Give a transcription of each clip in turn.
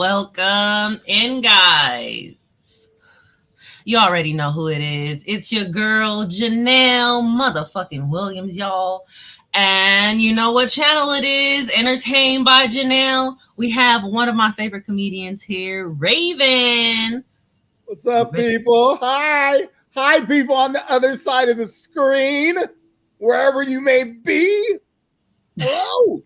Welcome in, guys. You already know who it is. It's your girl, Janelle motherfucking Williams, y'all. And you know what channel it is? Entertained by Janelle. We have one of my favorite comedians here, Raven. What's up, people? Hi. Hi, people on the other side of the screen, wherever you may be. Hello.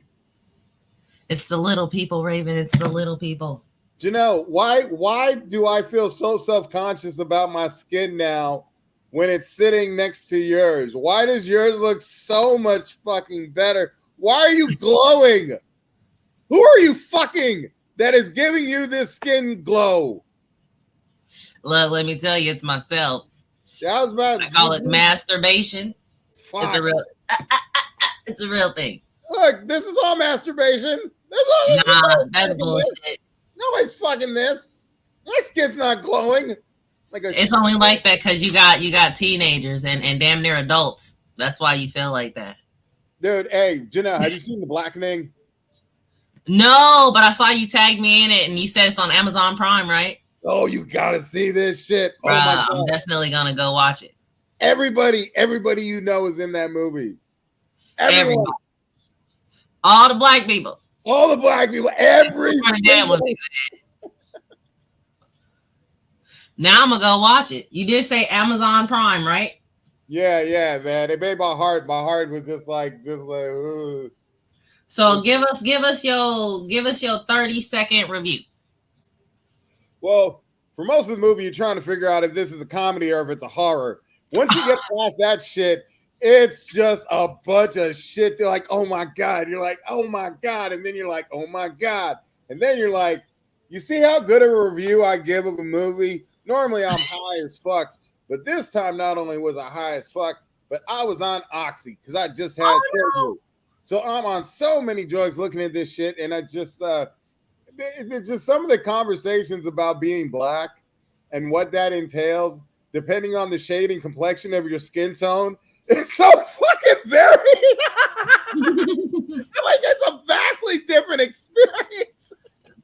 It's the little people, Raven. It's the little people. Janelle, why do I feel so self-conscious about my skin now when it's sitting next to yours? Why does yours look so much fucking better? Why are you glowing? Who are you fucking that is giving you this skin glow? Look, let me tell you, it's myself. I call it masturbation. Fuck. It's a real thing. Look, this is all masturbation. That's bullshit. Nobody's fucking this. My skin's not glowing. It's only like that because you got teenagers and damn near adults. That's why you feel like that. Dude, hey, Janelle, have you seen The Blackening? No, but I saw you tag me in it and you said it's on Amazon Prime, right? Oh, you gotta see this shit. Oh my God. I'm definitely gonna go watch it. Everybody you know is in that movie. Everyone. All the black people. All the black people. Now I'm gonna go watch it. You did say Amazon Prime, right? Yeah, man. It made my heart. My heart was just like. Ooh. So give us your 30-second review. Well, for most of the movie, you're trying to figure out if this is a comedy or if it's a horror. Once you get past that shit, it's just a bunch of shit. They're like, oh my God. You're like, oh my God. And then you're like, oh my God. And then you're like, you see how good of a review I give of a movie? Normally I'm high as fuck. But this time, not only was I high as fuck, but I was on Oxy because I just had surgery. So I'm on so many drugs looking at this shit. And I just, it's just some of the conversations about being black and what that entails, depending on the shade and complexion of your skin tone, it's so fucking varied. Like it's a vastly different experience.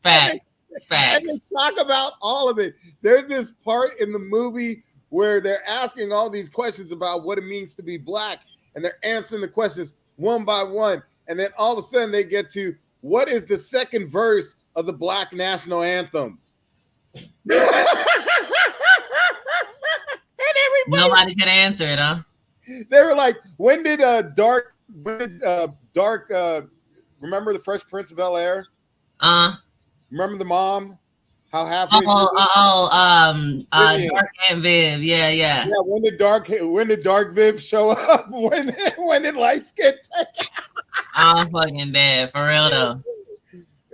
Facts. And they talk about all of it. There's this part in the movie where they're asking all these questions about what it means to be black, and they're answering the questions one by one. And then all of a sudden they get to what is the second verse of the Black National Anthem? Nobody can answer it, huh? They were like, when did Dark remember the Fresh Prince of Bel-Air? Remember the mom? How happy? Dark and Viv. Yeah. Yeah, when did Dark Viv show up? When did lights get taken? I'm fucking dead, for real though.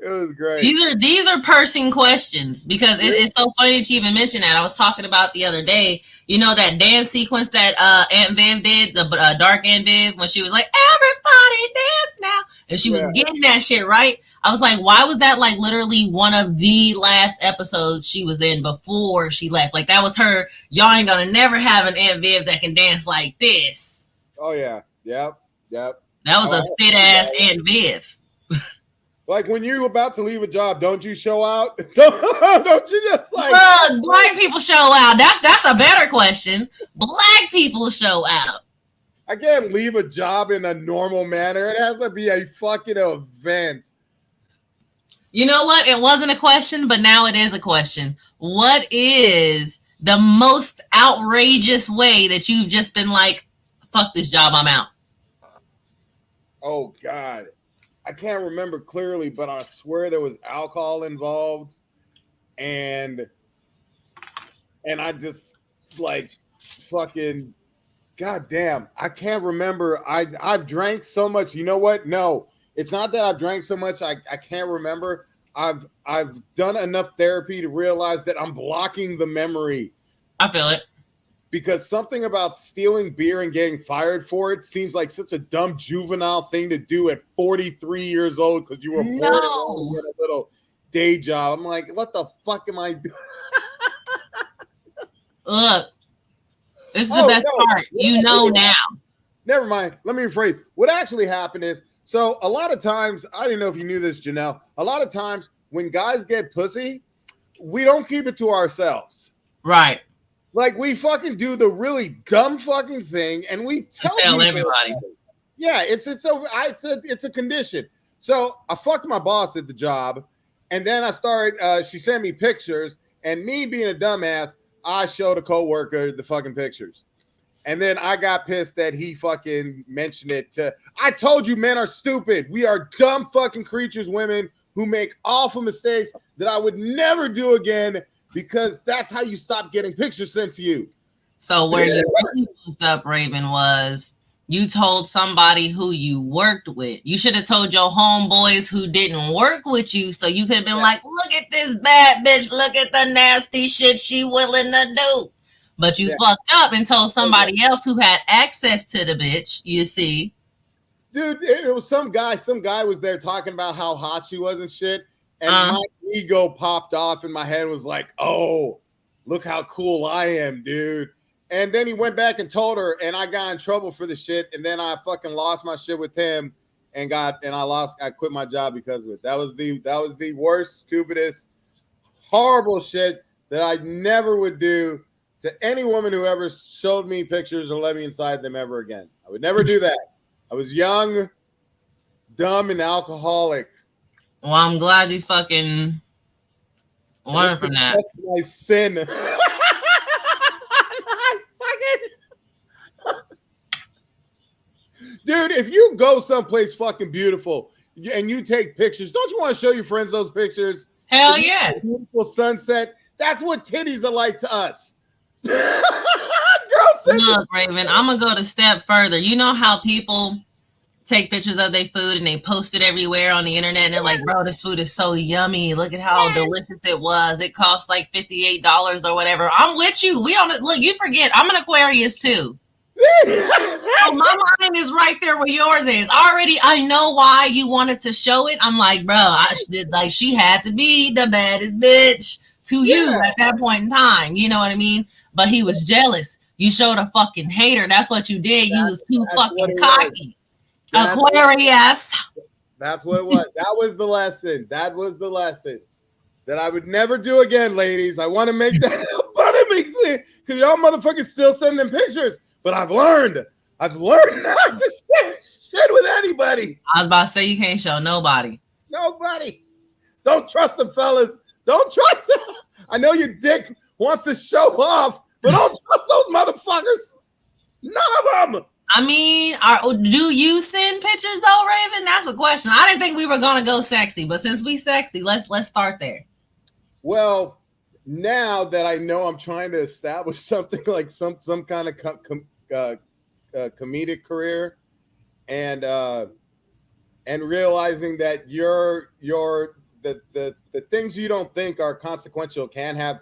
It was great. These are pursing questions because it's so funny that you even mentioned that. I was talking about the other day, you know, that dance sequence that Aunt Viv did, the Dark Aunt Viv, when she was like, everybody dance now. And she was getting that shit right. I was like, why was that like literally one of the last episodes she was in before she left? Like that was her, y'all ain't gonna never have an Aunt Viv that can dance like this. Oh yeah. Yep. That was a fit ass Aunt Viv. Like when you're about to leave a job, don't you show out? Don't you just like black people show out? That's a better question. Black people show out. I can't leave a job in a normal manner. It has to be a fucking event. You know what? It wasn't a question, but now it is a question. What is the most outrageous way that you've just been like, fuck this job, I'm out? Oh God. I can't remember clearly, but I swear there was alcohol involved, and I just like fucking goddamn. I can't remember. I've drank so much. You know what? No, it's not that I've drank so much. I can't remember. I've done enough therapy to realize that I'm blocking the memory. I feel it. Because something about stealing beer and getting fired for it seems like such a dumb juvenile thing to do at 43 years old because you were bored with a little day job. I'm like, what the fuck am I doing? Look, this is the best part. You know now. Never mind. Let me rephrase. What actually happened is, so a lot of times, I don't know if you knew this, Janelle, a lot of times when guys get pussy, we don't keep it to ourselves. Right. Like we fucking do the really dumb fucking thing, and we tell everybody. Yeah, it's a condition. So I fucked my boss at the job, and then I started. She sent me pictures, and me being a dumbass, I showed a coworker the fucking pictures, and then I got pissed that he fucking mentioned it. I told you, men are stupid. We are dumb fucking creatures, women who make awful mistakes that I would never do again. Because that's how you stop getting pictures sent to you. So where you really moved up, Raven, was you told somebody who you worked with. You should have told your homeboys who didn't work with you, so you could have been like, look at this bad bitch, look at the nasty shit she willing to do. But you fucked up and told somebody else who had access to the bitch, you see. Dude, it was some guy was there talking about how hot she was and shit. And my ego popped off in my head, was like, oh, look how cool I am, dude. And then he went back and told her, and I got in trouble for the shit. And then I fucking lost my shit with him and I quit my job because of it. That was the worst, stupidest, horrible shit that I never would do to any woman who ever showed me pictures or let me inside them ever again. I would never do that. I was young, dumb, and alcoholic. Well, I'm glad you fucking learned from that. That's my sin. Dude, if you go someplace fucking beautiful and you take pictures, don't you want to show your friends those pictures? Hell yeah. Beautiful sunset. That's what titties are like to us. Look, Raven, I'm going to go a step further. You know how people take pictures of their food and they post it everywhere on the internet and they're like, bro, this food is so yummy. Look at how delicious it was. It cost like $58 or whatever. I'm with you. We on it. Look, you forget, I'm an Aquarius too. So my mind is right there where yours is. Already, I know why you wanted to show it. I'm like, bro, she had to be the baddest bitch to you at that point in time. You know what I mean? But he was jealous. You showed a fucking hater. That's what you did. You was too fucking cocky. Aquarius. That's what it was. That was the lesson. That was the lesson that I would never do again, ladies. I want to make that clear because y'all motherfuckers still sending pictures. But I've learned not to shit with anybody. I was about to say you can't show nobody. Nobody. Don't trust them, fellas. Don't trust them. I know your dick wants to show off, but don't trust those motherfuckers. None of them. I mean, do you send pictures though, Raven? That's a question. I didn't think we were gonna go sexy, but since we sexy, let's start there. Well, now that I know I'm trying to establish something like some kind of comedic career, and realizing that the things you don't think are consequential can have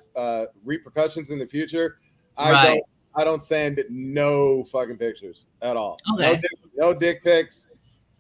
repercussions in the future. Right. I don't send no fucking pictures at all. Okay. No dick pics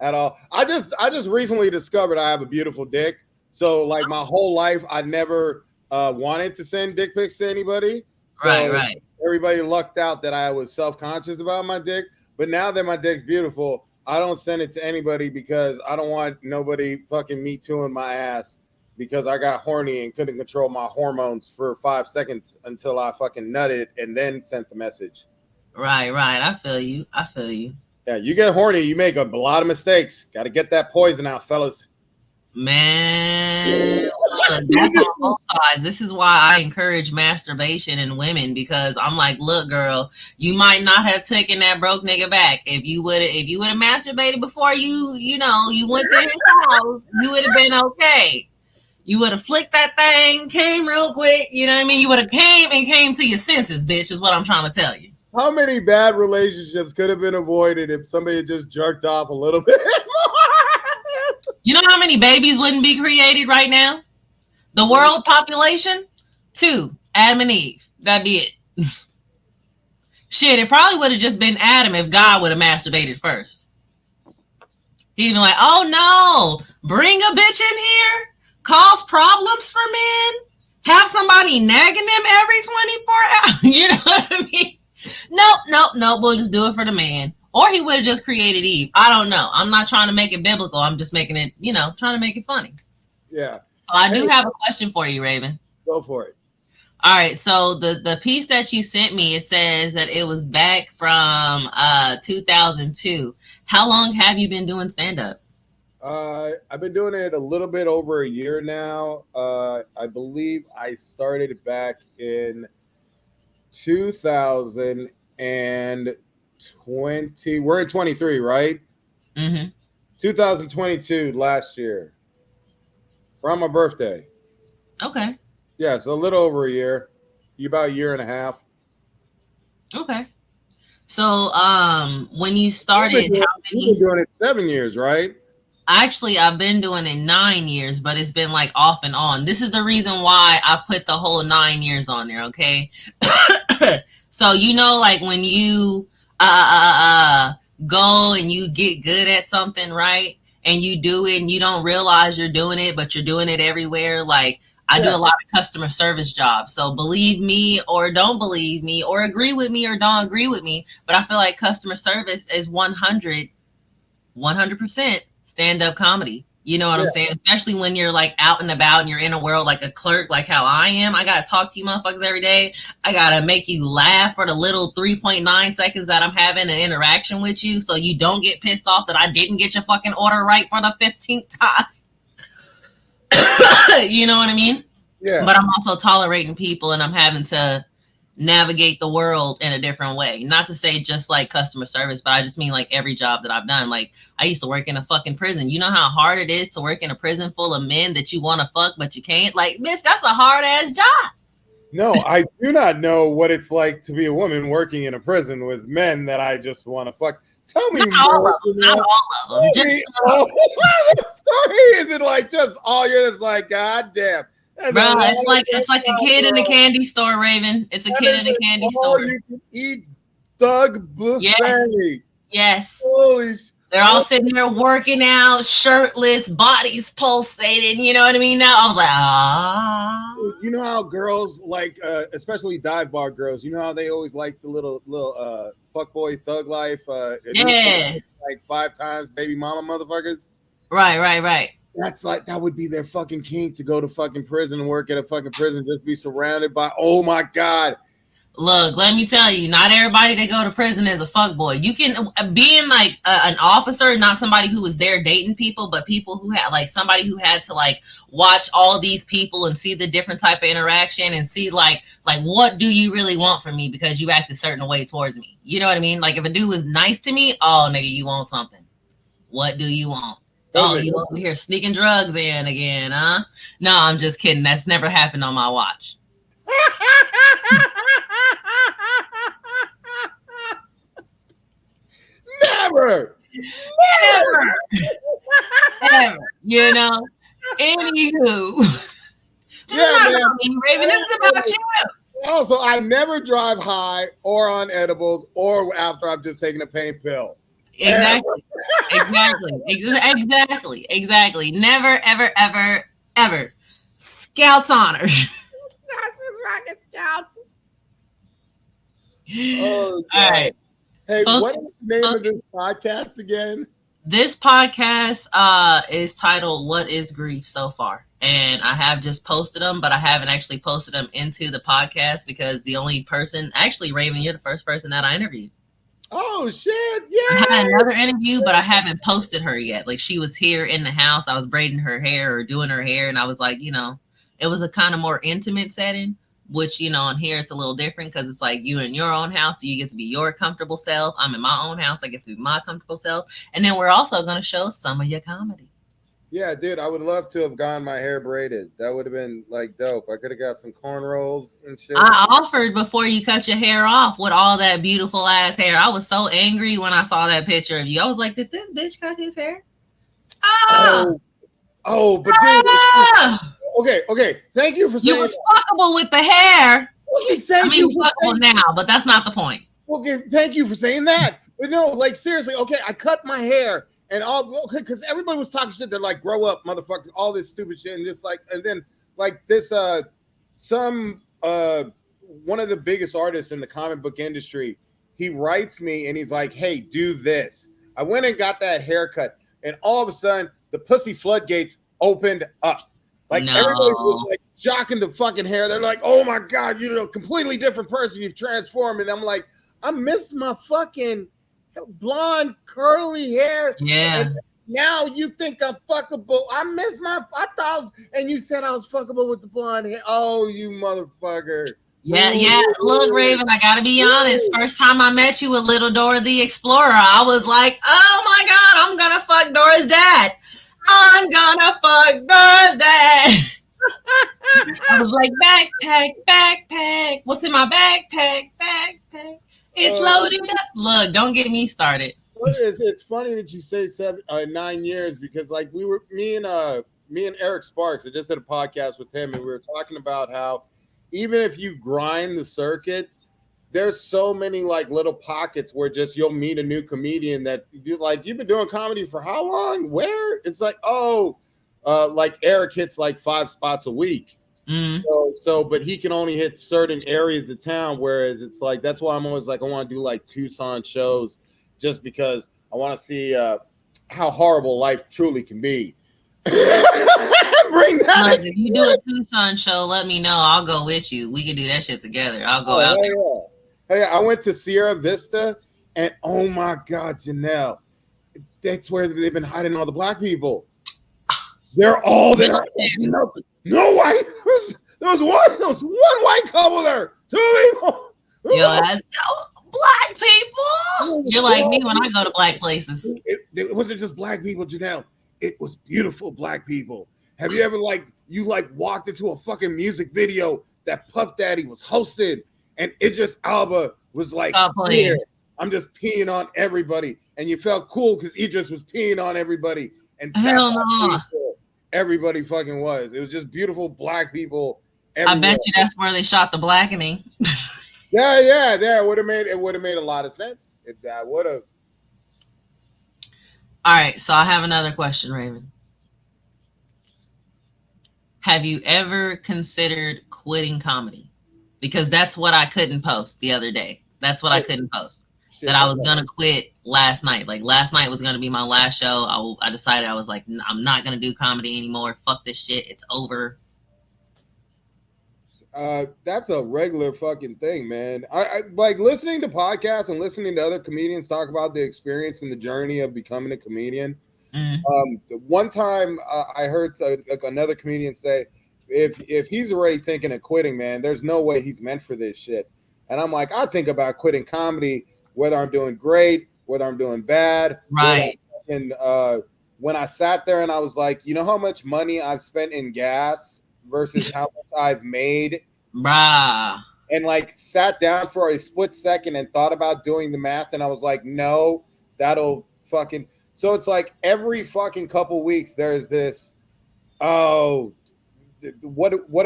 at all. I just recently discovered I have a beautiful dick. So like my whole life, I never wanted to send dick pics to anybody. So right. Everybody lucked out that I was self-conscious about my dick. But now that my dick's beautiful, I don't send it to anybody because I don't want nobody fucking me tooing my ass because I got horny and couldn't control my hormones for 5 seconds until I fucking nutted and then sent the message. Right. I feel you. Yeah, you get horny, you make a lot of mistakes. Got to get that poison out, fellas. Man, that's on both sides. This is why I encourage masturbation in women, because I'm like, look, girl, you might not have taken that broke nigga back. If you would have masturbated before you went to his house, you would have been okay. You would have flicked that thing, came real quick. You know what I mean? You would have came to your senses, bitch, is what I'm trying to tell you. How many bad relationships could have been avoided if somebody had just jerked off a little bit more? You know how many babies wouldn't be created right now? The world population? 2, Adam and Eve. That'd be it. Shit, it probably would have just been Adam if God would have masturbated first. He'd been like, oh no, bring a bitch in here? Cause problems for men, have somebody nagging them every 24 hours. You know what I mean? Nope. We'll just do it for the man. Or he would have just created Eve. I don't know. I'm not trying to make it biblical. I'm just making it, trying to make it funny. Yeah. So I do have a question for you, Raven. Go for it. All right, so the piece that you sent me, it says that it was back from 2002. How long have you been doing stand up? I've been doing it a little bit over a year now. I believe I started back in 2020. We're in 23, right? Mm-hmm. 2022 last year. Around my birthday. Okay. Yeah, so a little over a year. About a year and a half. Okay. So when you started, how You've many? been doing it 7 years, right? Actually, I've been doing it 9 years, but it's been like off and on. This is the reason why I put the whole 9 years on there, okay? So like when you go and you get good at something, right? And you do it and you don't realize you're doing it, but you're doing it everywhere. Like I do a lot of customer service jobs. So believe me or don't believe me or agree with me or don't agree with me. But I feel like customer service is 100% stand-up comedy. You know what I'm saying? Especially when you're like out and about and you're in a world like a clerk, like how I am. I gotta talk to you motherfuckers every day. I gotta make you laugh for the little 3.9 seconds that I'm having an interaction with you, so you don't get pissed off that I didn't get your fucking order right for the 15th time. You know what I mean? Yeah. But I'm also tolerating people and I'm having to navigate the world in a different way. Not to say just like customer service, but I just mean like every job that I've done. Like I used to work in a fucking prison. You know how hard it is to work in a prison full of men that you want to fuck, but you can't? Like, bitch, that's a hard ass job. No, I do not know what it's like to be a woman working in a prison with men that I just want to fuck. Tell me not more. Not all of them. Just the story isn't like just all you're just like, God damn. Bro, it's like a kid in a candy store, Raven. It's a kid in a candy store. You can eat thug buffet. Yes. Holy shit. They're all sitting there working out, shirtless, bodies pulsating. You know what I mean? Now I was like, ah. You know how girls like, especially dive bar girls. You know how they always like the little fuckboy thug life. Yeah. Like 5 times, baby mama motherfuckers. Right. That's like, that would be their fucking king, to go to fucking prison and work at a fucking prison, just be surrounded by, oh my God. Look, let me tell you, not everybody that go to prison is a fuckboy. You can, being like an officer, not somebody who was there dating people, but people who had like somebody who had to like watch all these people and see the different type of interaction and see like what do you really want from me because you act a certain way towards me. You know what I mean? Like if a dude was nice to me, oh nigga, you want something. What do you want? Oh, you over here sneaking drugs in again, huh? No, I'm just kidding. That's never happened on my watch. Never. Ever. You know? Anywho. This is not about me, Raven. This is about you. Also, I never drive high or on edibles or after I've just taken a pain pill. Exactly. Never, ever. Scouts honor. Rocket Scouts. Oh, all right. Hey, what is the name of this podcast again? This podcast is titled "What Is Grief So Far," and I have just posted them, but I haven't actually posted them into the podcast because the only person, actually, Raven, you're the first person that I interviewed. Oh shit! Yeah. I had another interview, but I haven't posted her yet. Like she was here in the house. I was braiding her hair or doing her hair, and I was like, it was a kind of more intimate setting, which on here it's a little different because it's like you in your own house, so you get to be your comfortable self. I'm in my own house, I get to be my comfortable self, and then we're also going to show some of your comedy. Yeah, dude, I would love to have gotten my hair braided. That would have been like dope. I could have got some cornrows and shit. I offered before you cut your hair off with all that beautiful ass hair. I was so angry when I saw that picture of you. I was like, did this bitch cut his hair? But dude, okay. Thank you for saying you was fuckable with the hair. Okay, thank you. Fuckable now, but that's not the point. Okay, thank you for saying that. But no, like seriously, okay, I cut my hair. And because everybody was talking shit. They're like, grow up, motherfucker, all this stupid shit. And just like, and then like this, one of the biggest artists in the comic book industry, he writes me and he's like, hey, do this. I went and got that haircut. And all of a sudden, the pussy floodgates opened up. Like everybody was like jocking the fucking hair. They're like, oh my God, you're a completely different person. You've transformed. And I'm like, I miss my fucking blonde curly hair. Yeah. And now you think I'm fuckable. I miss I thought I was, and you said I was fuckable with the blonde hair. Oh, you motherfucker. Yeah. Look, Raven, I gotta be honest. First time I met you with Little Dora the Explorer, I was like, oh my God, I'm gonna fuck Dora's dad. I'm gonna fuck Dora's dad. I was like, backpack. What's in my backpack? It's loaded up. Look, don't get me started. It's funny that you say 9 years, because like me and Eric Sparks, I just did a podcast with him, and we were talking about how even if you grind the circuit, there's so many like little pockets where just you'll meet a new comedian that you've been doing comedy for how long? Where? It's like, like Eric hits like 5 spots a week. Mm. But he can only hit certain areas of town, whereas it's like, that's why I'm always like, I want to do like Tucson shows, just because I want to see how horrible life truly can be. Bring that. If you do a Tucson show, let me know. I'll go with you. We can do that shit together. I'll go out there. Hey, I went to Sierra Vista, and oh my God, Janelle, that's where they've been hiding all the black people. They're all there. No white. There was one white couple there. 2 people. Yo, that's black people. You're like me when I go to black places. It wasn't just black people, Janelle. It was beautiful black people. Have you ever walked into a fucking music video that Puff Daddy was hosted, and Idris Elba was like, here, I'm just peeing on everybody, and you felt cool because Idris was peeing on everybody, and hell no. Everybody fucking was. It was just beautiful black people everywhere. I bet you that's where they shot the blackening. Yeah. It would have made a lot of sense. That would have. All right, so I have another question, Raven. Have you ever considered quitting comedy? Because that's what I couldn't post the other day. That's what I couldn't post. That I was going to quit last night. Like last night was going to be my last show. I decided, I was like, I'm not going to do comedy anymore. Fuck this shit. It's over. That's a regular fucking thing, man. I like listening to podcasts and listening to other comedians talk about the experience and the journey of becoming a comedian. One time I heard another comedian say, if he's already thinking of quitting, man, there's no way he's meant for this shit. And I'm like, I think about quitting comedy, whether I'm doing great, whether I'm doing bad. Right. And when I sat there and I was like, you know how much money I've spent in gas versus how much I've made? Bruh. And like sat down for a split second and thought about doing the math. And I was like, no, that'll fucking. So it's like every fucking couple weeks, there's this, what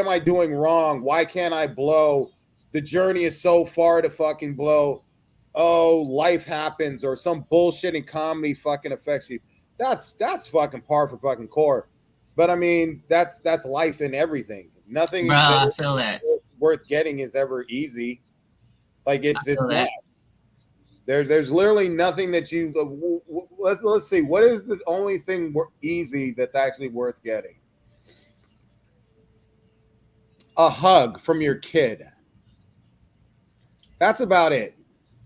am I doing wrong? Why can't I blow? The journey is so far to fucking blow. Oh, life happens, or some bullshit in comedy fucking affects you. That's fucking par for fucking core. But I mean, that's life in everything. Nothing I feel that worth getting is ever easy. Like it's not. There's literally nothing that you. Let's see. What is the only thing easy that's actually worth getting? A hug from your kid. That's about it.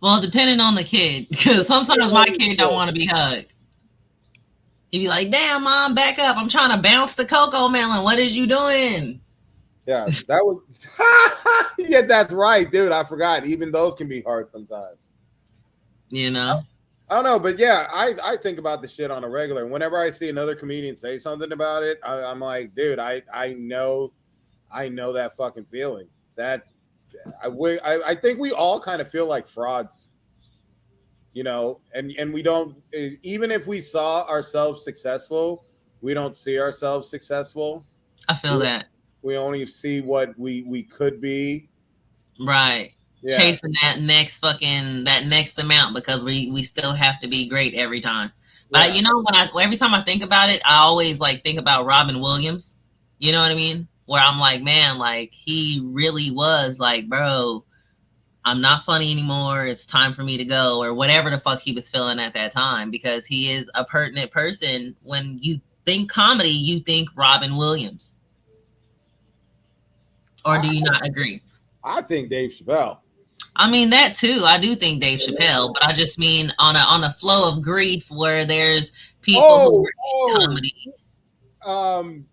Well, depending on the kid, because sometimes my kid don't want to be hugged. He'd be like, damn, Mom, back up. I'm trying to bounce the cocoa melon. What is you doing? Yeah, that was... Yeah, that's right, dude. I forgot. Even those can be hard sometimes. You know? I don't know, but yeah, I think about the shit on a regular. Whenever I see another comedian say something about it, I'm like, dude, I know that fucking feeling. That I think we all kind of feel like frauds, you know, and we don't, even if we saw ourselves successful, we don't see ourselves successful. I feel that. We only see what we could be. Right. Yeah. Chasing that next amount, because we still have to be great every time. But yeah. You know, every time I think about it, I always like think about Robin Williams. You know what I mean? Where I'm like, man, like he really was like, bro, I'm not funny anymore. It's time for me to go, or whatever the fuck he was feeling at that time, because he is a pertinent person. When you think comedy, you think Robin Williams. Or do you not agree? I think Dave Chappelle. I mean that too. I do think Dave Chappelle, but I just mean on a flow of grief where there's people who are in comedy. Um,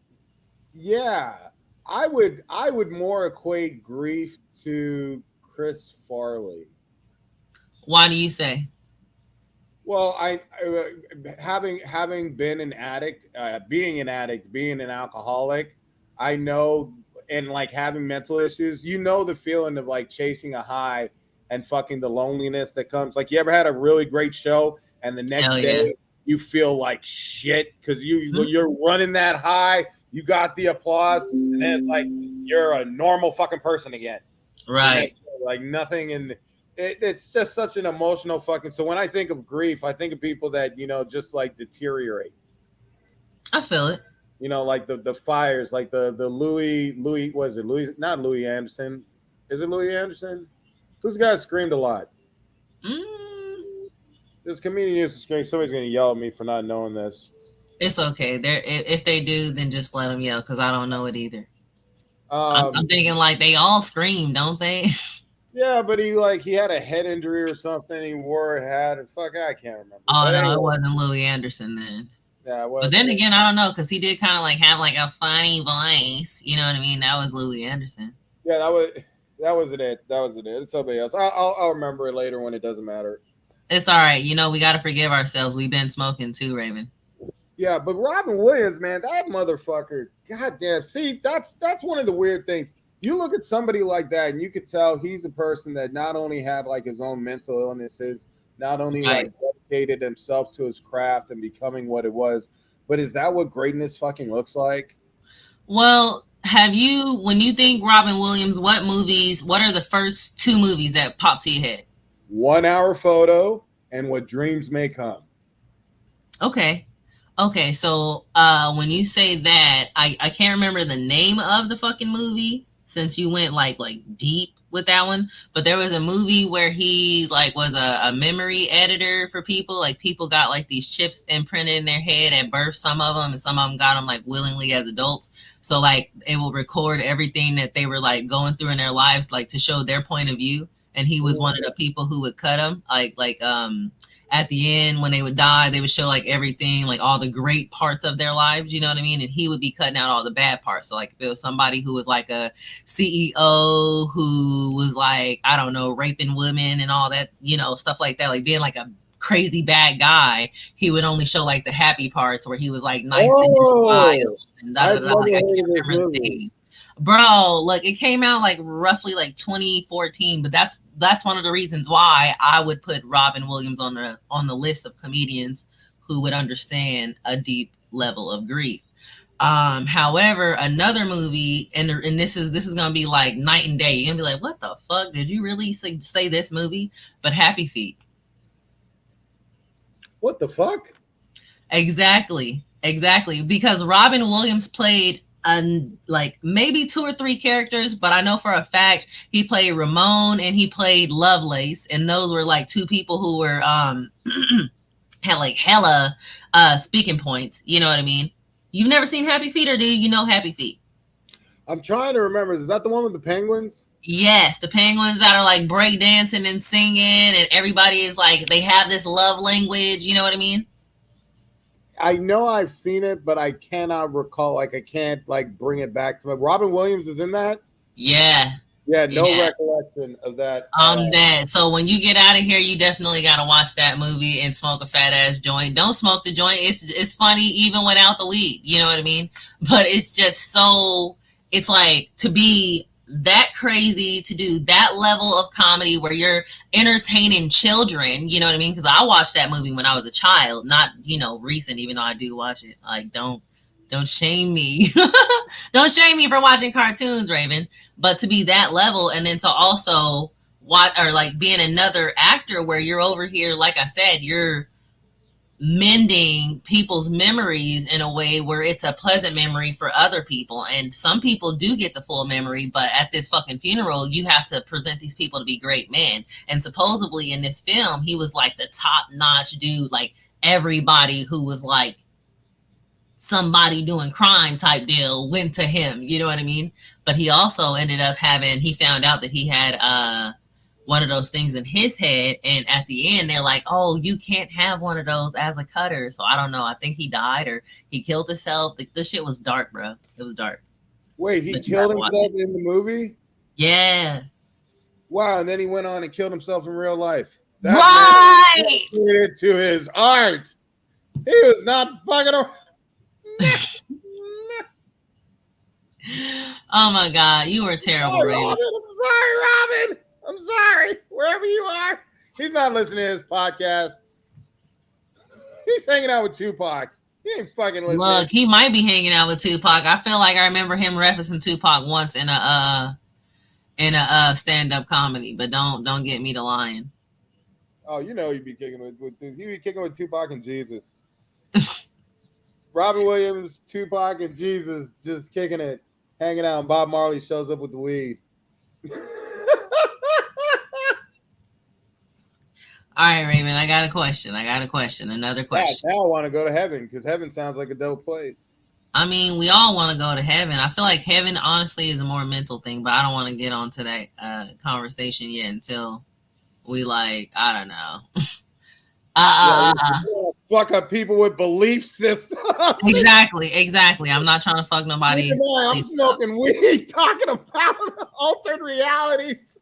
yeah, I would more equate grief to Chris Farley. Why do you say? Well, having been an addict, being an addict, being an alcoholic, I know, and like having mental issues, you know the feeling of like chasing a high and fucking the loneliness that comes. Like, you ever had a really great show and the next Hell day yeah. you feel like shit because Mhm. you're running that high, you got the applause, and then it's like you're a normal fucking person again. Right. Like nothing in it's just such an emotional fucking. So when I think of grief, I think of people that just like deteriorate. I feel it. Like the fires, like the Louis was it Louis, not Louis Anderson? Is it Louis Anderson? Who's the guy that screamed a lot? Mm, This comedian used to scream. Somebody's gonna yell at me for not knowing this. it's okay. If they do, then just let them yell because I don't know it either. I'm thinking like they all scream, don't they? Yeah, but he had a head injury or something. He wore a hat. And fuck, I can't remember. Oh But no, anyway, it wasn't Louis Anderson then. yeah, But then again, I don't know because he did kind of like have like a funny voice. You know what I mean? That was Louis Anderson. Yeah, that wasn't it. That wasn't it. It's somebody else. I'll remember it later when it doesn't matter. It's all right. We got to forgive ourselves. We've been smoking too, Raven. Yeah, but Robin Williams, man, that motherfucker. Goddamn. See, that's one of the weird things. You look at somebody like that, and you could tell he's a person that not only had like his own mental illnesses, not only like dedicated himself to his craft and becoming what it was, but is that what greatness fucking looks like? Well, when you think Robin Williams, what are the first two movies that pop to your head? 1 Hour Photo and What Dreams May Come. Okay. So when you say that, I can't remember the name of the fucking movie since you went like deep with that one, but there was a movie where he like was a memory editor for people. Like people got like these chips imprinted in their head at birth, some of them, and some of them got them like willingly as adults. So like it will record everything that they were like going through in their lives, like to show their point of view. And he was one of the people who would cut them, at the end when they would die, they would show like everything, like all the great parts of their lives, you know what I mean? And he would be cutting out all the bad parts. So like if it was somebody who was like a CEO who was like, I don't know, raping women and all that, stuff like that, like being like a crazy bad guy, he would only show like the happy parts where he was like nice and wild and da, da, da, like, I can't remember the name. Bro, like it came out like roughly like 2014, but that's one of the reasons why I would put Robin Williams on the list of comedians who would understand a deep level of grief. However, another movie, and this is gonna be like night and day. You're gonna be like, what the fuck? Did you really say this movie? But Happy Feet. What the fuck? Exactly. Because Robin Williams played like maybe 2 or 3 characters, but I know for a fact he played Ramon and he played Lovelace, and those were like 2 people who were had like hella speaking points. You know what I mean? You've never seen Happy Feet, or do you know Happy Feet? I'm trying to remember. Is that the one with the penguins? Yes, the penguins that are like break dancing and singing, and everybody is like they have this love language. You know what I mean? I know I've seen it, but I cannot recall. Like I can't like bring it back to me. Robin Williams is in that? Yeah. Yeah, no recollection of that. I'm dead. So when you get out of here, you definitely gotta watch that movie and smoke a fat ass joint. Don't smoke the joint. It's funny even without the weed. You know what I mean? But it's just so it's like to be that crazy, to do that level of comedy where you're entertaining children, you know what I mean? Because I watched that movie when I was a child, not recent, even though I do watch it. Like don't shame me. Don't shame me for watching cartoons, Raven. But to be that level, and then to also watch or like being another actor where you're over here, like I said, you're mending people's memories in a way where it's a pleasant memory for other people. And some people do get the full memory, but at this fucking funeral, you have to present these people to be great men. And supposedly in this film, he was like the top notch dude, like everybody who was like somebody doing crime type deal went to him. You know what I mean? But he also ended up he found out that he had one of those things in his head, and at the end they're like, oh, you can't have one of those as a cutter. So I don't know, I think he died or he killed himself. The shit was dark, bro. It was dark. Wait, he killed himself in the movie? Yeah. Wow, and then he went on and killed himself in real life. That right. Man to his art. He was not fucking around. Oh my God, you were terrible, Raven. I'm sorry, Robin. I'm sorry. Wherever you are. He's not listening to his podcast. He's hanging out with Tupac. He ain't fucking listening. Look, he might be hanging out with Tupac. I feel like I remember him referencing Tupac once in a stand-up comedy, but don't get me to lying. Oh, you know he'd be kicking with Tupac and Jesus. Robin Williams, Tupac, and Jesus just kicking it, hanging out, and Bob Marley shows up with the weed. All right, Raymond, I got a question. Another question. Yeah, now I want to go to heaven because heaven sounds like a dope place. I mean, we all want to go to heaven. I feel like heaven, honestly, is a more mental thing, but I don't want to get onto that conversation yet until we I don't know. Fuck up people with belief systems. Exactly. I'm not trying to fuck nobody. I'm smoking weed, talking about altered realities.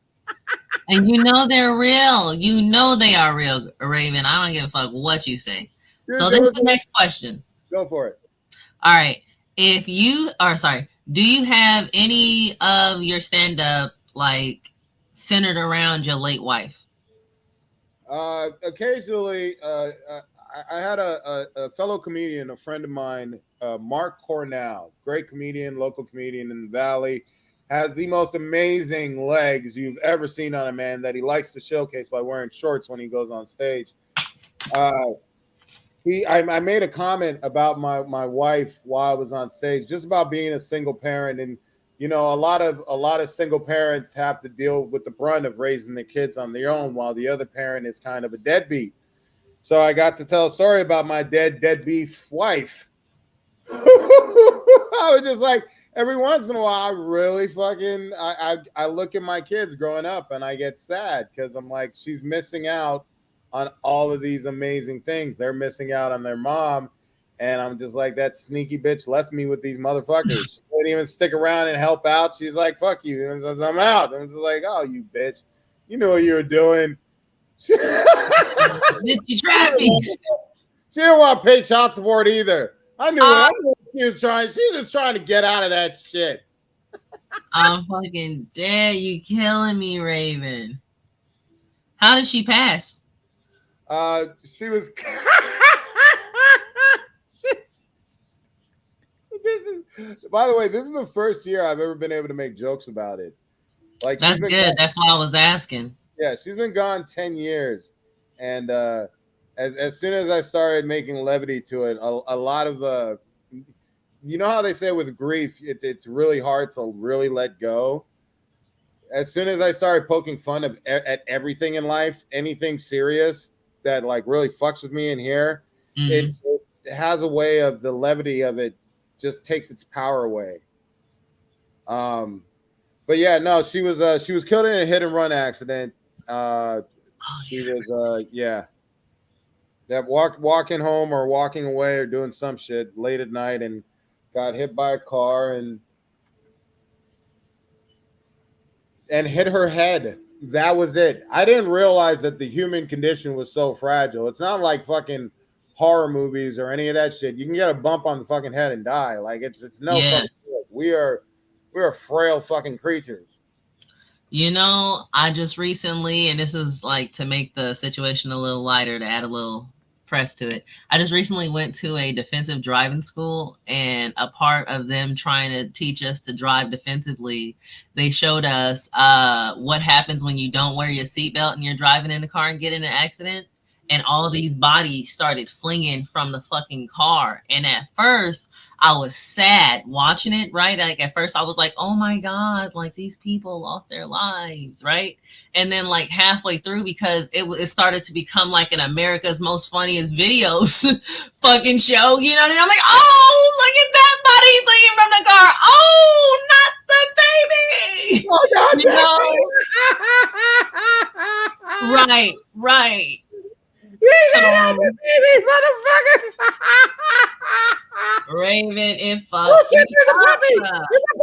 And you know they're real. You know they are real, Raven. I don't give a fuck what you say. So this is the next question. Go for it. All right. Do you have any of your stand-up centered around your late wife? Occasionally, I had a fellow comedian, a friend of mine, Mark Cornell, great comedian, local comedian in the Valley, has the most amazing legs you've ever seen on a man that he likes to showcase by wearing shorts when he goes on stage. I made a comment about my wife while I was on stage, just about being a single parent, and a lot of single parents have to deal with the brunt of raising their kids on their own, while the other parent is kind of a deadbeat. So I got to tell a story about my deadbeat wife. I was just like, every once in a while, I really fucking I look at my kids growing up and I get sad because I'm like, she's missing out on all of these amazing things. They're missing out on their mom. And I'm just like, that sneaky bitch left me with these motherfuckers. She didn't even stick around and help out. She's like, fuck you. And I'm out. I'm just like, oh, you bitch. You know what you were doing. Bitch, you trapped me. She didn't want to pay child support either. I knew what she was trying. She was just trying to get out of that shit. I'm fucking dead. You killing me, Raven. How did she pass? She was... By the way, this is the first year I've ever been able to make jokes about it. That's good. That's why I was asking. Yeah, she's been gone 10 years. And as soon as I started making levity to it, a lot of you know how they say with grief, it's really hard to really let go. As soon as I started poking fun at everything in life, anything serious that really fucks with me in here, it has a way of the levity of it just takes its power away. But yeah, no, she was killed in a hit and run accident. She was walking home or walking away or doing some shit late at night and got hit by a car and hit her head. That was it. I didn't realize that the human condition was so fragile. It's not like fucking horror movies or any of that shit. You can get a bump on the fucking head and die. It's no fucking shit. We are frail fucking creatures. I just recently, and this is to make the situation a little lighter, to add a little press to it. I just recently went to a defensive driving school, and a part of them trying to teach us to drive defensively, they showed us what happens when you don't wear your seatbelt and you're driving in the car and get in an accident. And all these bodies started flinging from the fucking car. And at first, I was sad watching it, right? Like at first I was like, oh my God, like these people lost their lives, right? And then like halfway through, because it started to become like an America's Most Funniest Videos fucking show, you know what I mean? I'm like, oh, look at that body bleeding from the car. Oh, not the baby. Oh, God, You know? Right, right. So, baby, motherfucker. Raven, it fucked. Oh shit, there's a puppy. There's a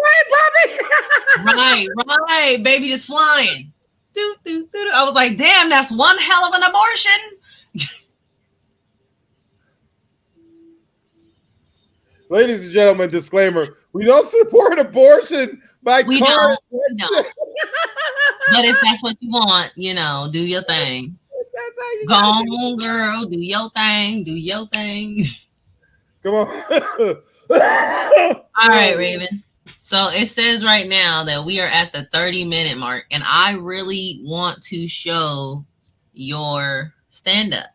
flying puppy. Right. Baby just flying. I was like, damn, that's one hell of an abortion. Ladies and gentlemen, disclaimer: we don't support abortion by we car. don't. But if that's what you want, you know, do your thing. That's how you go on, girl. Do your thing. Do your thing. Come on. All right, Raven. So it says right now that we are at the 30-minute mark, and I really want to show your stand-up.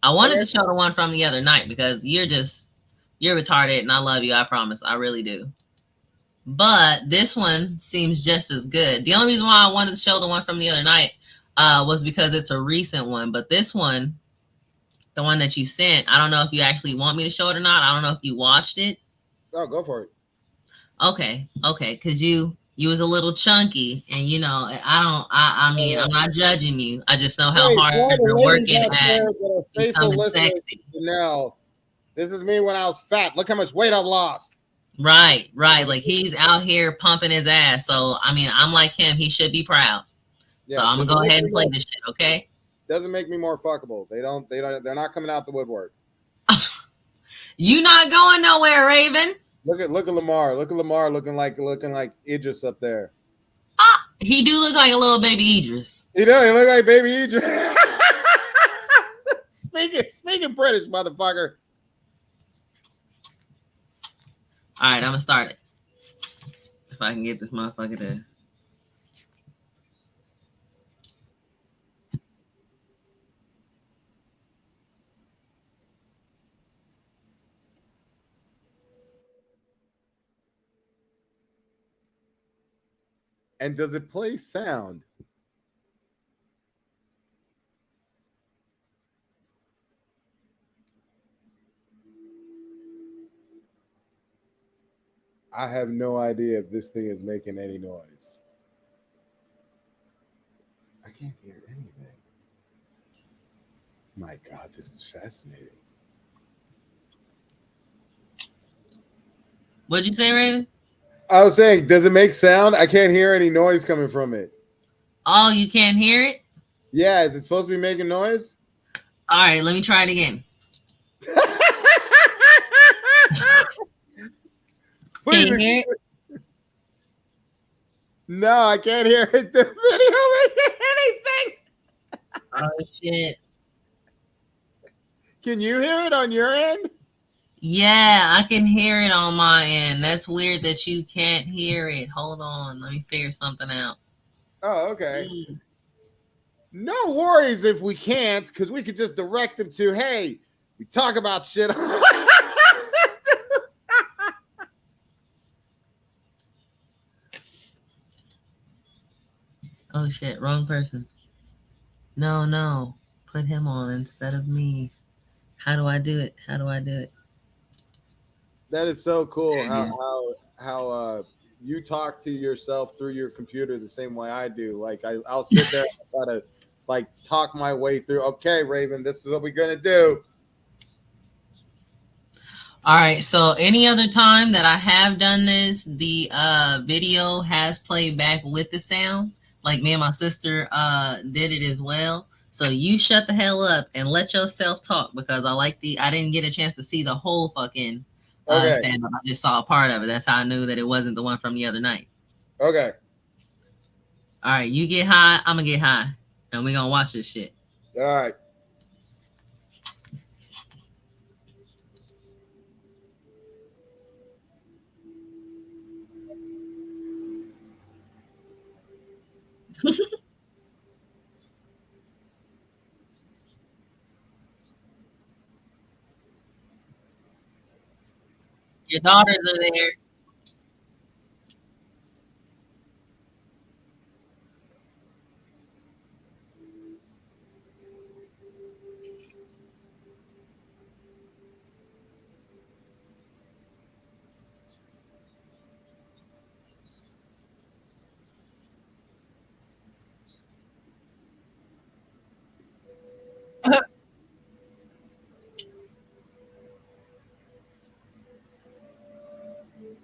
I wanted to show the one from the other night because you're retarded, and I love you. I promise. I really do. But this one seems just as good. The only reason why I wanted to show the one from the other night was because it's a recent one. But this one, the one that you sent, I don't know if you actually want me to show it or not. I don't know if you watched it. Oh, go for it. Okay. Because you was a little chunky, and you know, I mean, I'm not judging you. I just know how hard you're working at becoming sexy. No, this is me when I was fat. Look how much weight I've lost. Right. Like he's out here pumping his ass. So I mean, I'm like him. He should be proud. Yeah, so I'm gonna go ahead and play this shit. Okay. Doesn't make me more fuckable. They're not coming out the woodwork. You not going nowhere, Raven. Look at Lamar. Look at Lamar looking like Idris up there. He do look like a little baby Idris. He does. He look like baby Idris. Speaking British, motherfucker. All right, I'm gonna start it. If I can get this motherfucker to. And does it play sound? I have no idea if this thing is making any noise. I can't hear anything. My God, this is fascinating. What'd you say, Raven? I was saying, does it make sound? I can't hear any noise coming from it. Oh, you can't hear it? Yeah, is it supposed to be making noise? All right, let me try it again. Can you hear it? No, I can't hear it. The video ain't anything. Oh shit. Can you hear it on your end? Yeah, I can hear it on my end. That's weird that you can't hear it. Hold on, let me figure something out. Oh, okay. No worries if we can't, because we could just direct them to, hey, we talk about shit. Oh shit, wrong person. No. Put him on instead of me. How do I do it? That is so cool how you talk to yourself through your computer the same way I do. Like I'll sit there and try to like talk my way through. Okay, Raven, this is what we're gonna do. All right. So any other time that I have done this, the video has played back with the sound. Like me and my sister did it as well. So you shut the hell up and let yourself talk, because I didn't get a chance to see the whole fucking stand up. I just saw a part of it. That's how I knew that it wasn't the one from the other night. Okay. All right, you get high, I'm gonna get high, and we're gonna watch this shit. All right. Your daughters are there.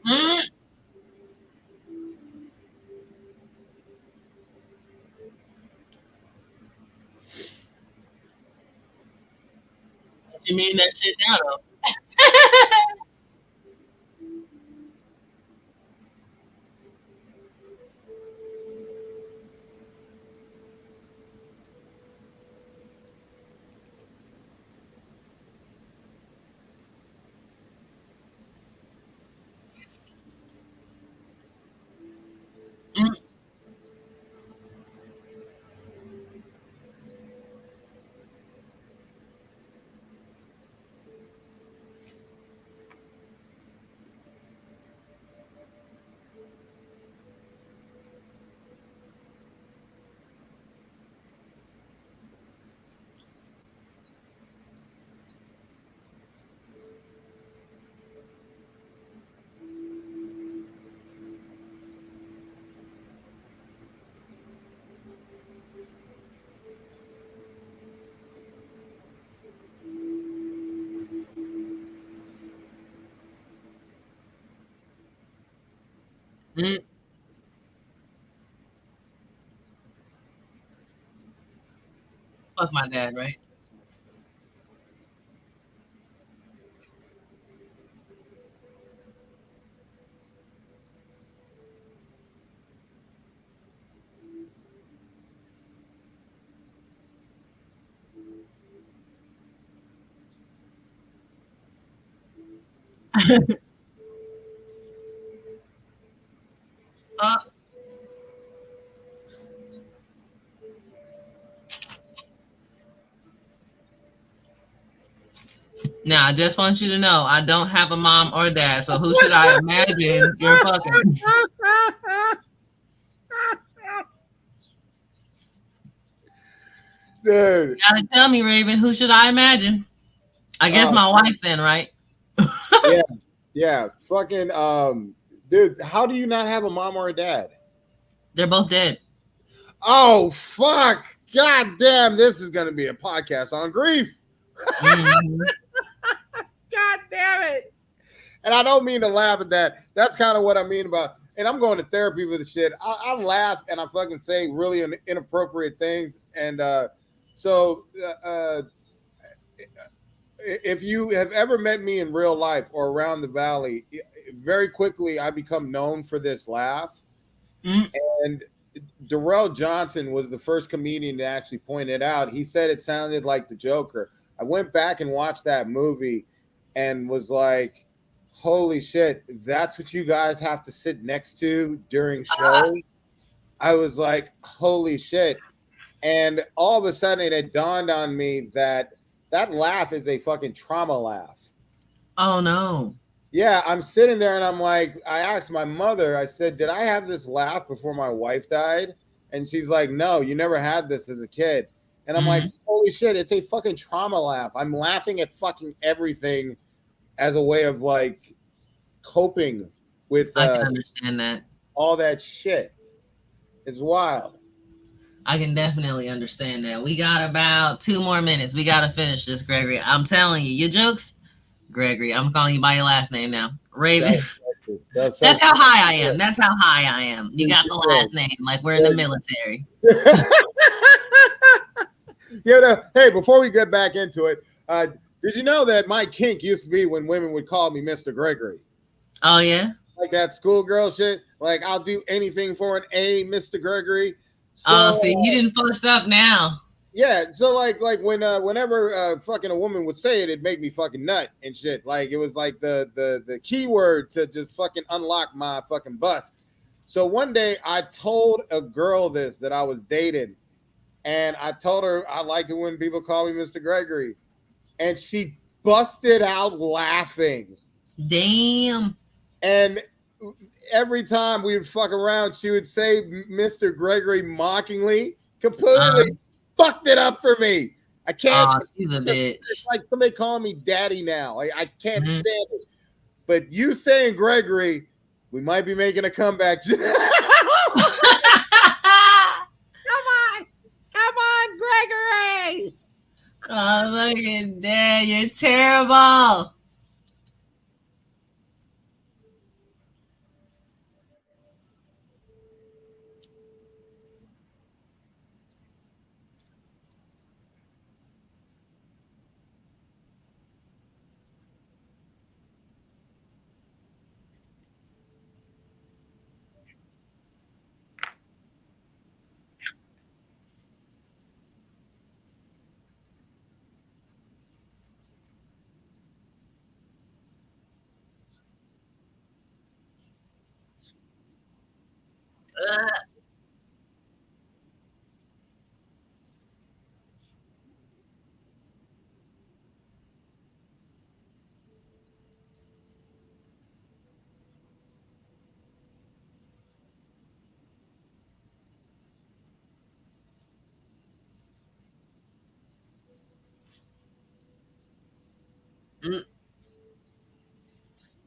Mm, you mean that shit now, though? Mm, mm. Fuck my dad, right? Uh, now, I just want you to know I don't have a mom or dad, so who should I imagine you're fucking? Dude. You gotta tell me, Raven, who should I imagine? I guess my wife then, right? Yeah, yeah. Fucking dude, how do you not have a mom or a dad? They're both dead. Oh fuck. God damn, this is gonna be a podcast on grief. Mhm. God damn it. And I don't mean to laugh at that. That's kind of what I mean about. And I'm going to therapy for the shit. I laugh and I fucking say really inappropriate things. And so, if you have ever met me in real life or around the valley, very quickly I become known for this laugh. Mm. And Darrell Johnson was the first comedian to actually point it out. He said it sounded like the Joker. I went back and watched that movie and was like, holy shit, that's what you guys have to sit next to during shows. I was like, holy shit. And all of a sudden it dawned on me that that laugh is a fucking trauma laugh. Oh no. Yeah, I'm sitting there and I'm like, I asked my mother, I said, did I have this laugh before my wife died? And she's like, no, you never had this as a kid. And I'm like, Mhm. holy shit, it's a fucking trauma laugh. I'm laughing at fucking everything as a way of like coping with I can understand that. all that shit. It's wild. I can definitely understand that. We got about 2 more minutes. We got to finish this, Gregory. I'm telling you, your jokes, Gregory. I'm calling you by your last name now, Raven. That's how high I am. That's how high I am. You got the last name, like we're in the military. Yeah. Hey, before we get back into it, did you know that my kink used to be when women would call me Mr. Gregory? Oh yeah. Like that schoolgirl shit. Like I'll do anything for an A, Mr. Gregory. So, Oh, see, you didn't fucked up now. Yeah, so like when whenever fucking a woman would say it, it'd make me fucking nut and shit. Like it was like the keyword to just fucking unlock my fucking bust. So one day I told a girl this that I was dating, and I told her I like it when people call me Mr. Gregory, and she busted out laughing. Damn. And every time we would fuck around, she would say Mr. Gregory mockingly, completely fucked it up for me. I can't. She's a bitch. It's like somebody calling me daddy now. I can't stand it. But you saying Gregory, we might be making a comeback. Come on, Gregory. Oh, look at that. You're terrible.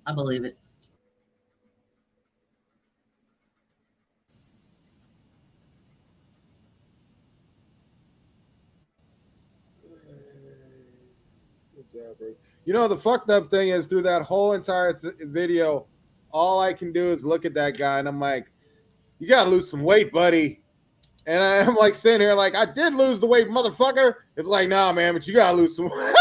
I believe it. You know, the fucked up thing is through that whole entire video, all I can do is look at that guy and I'm like, you got to lose some weight, buddy. And I'm like sitting here like, I did lose the weight, motherfucker. It's like, nah, man, but you got to lose some weight.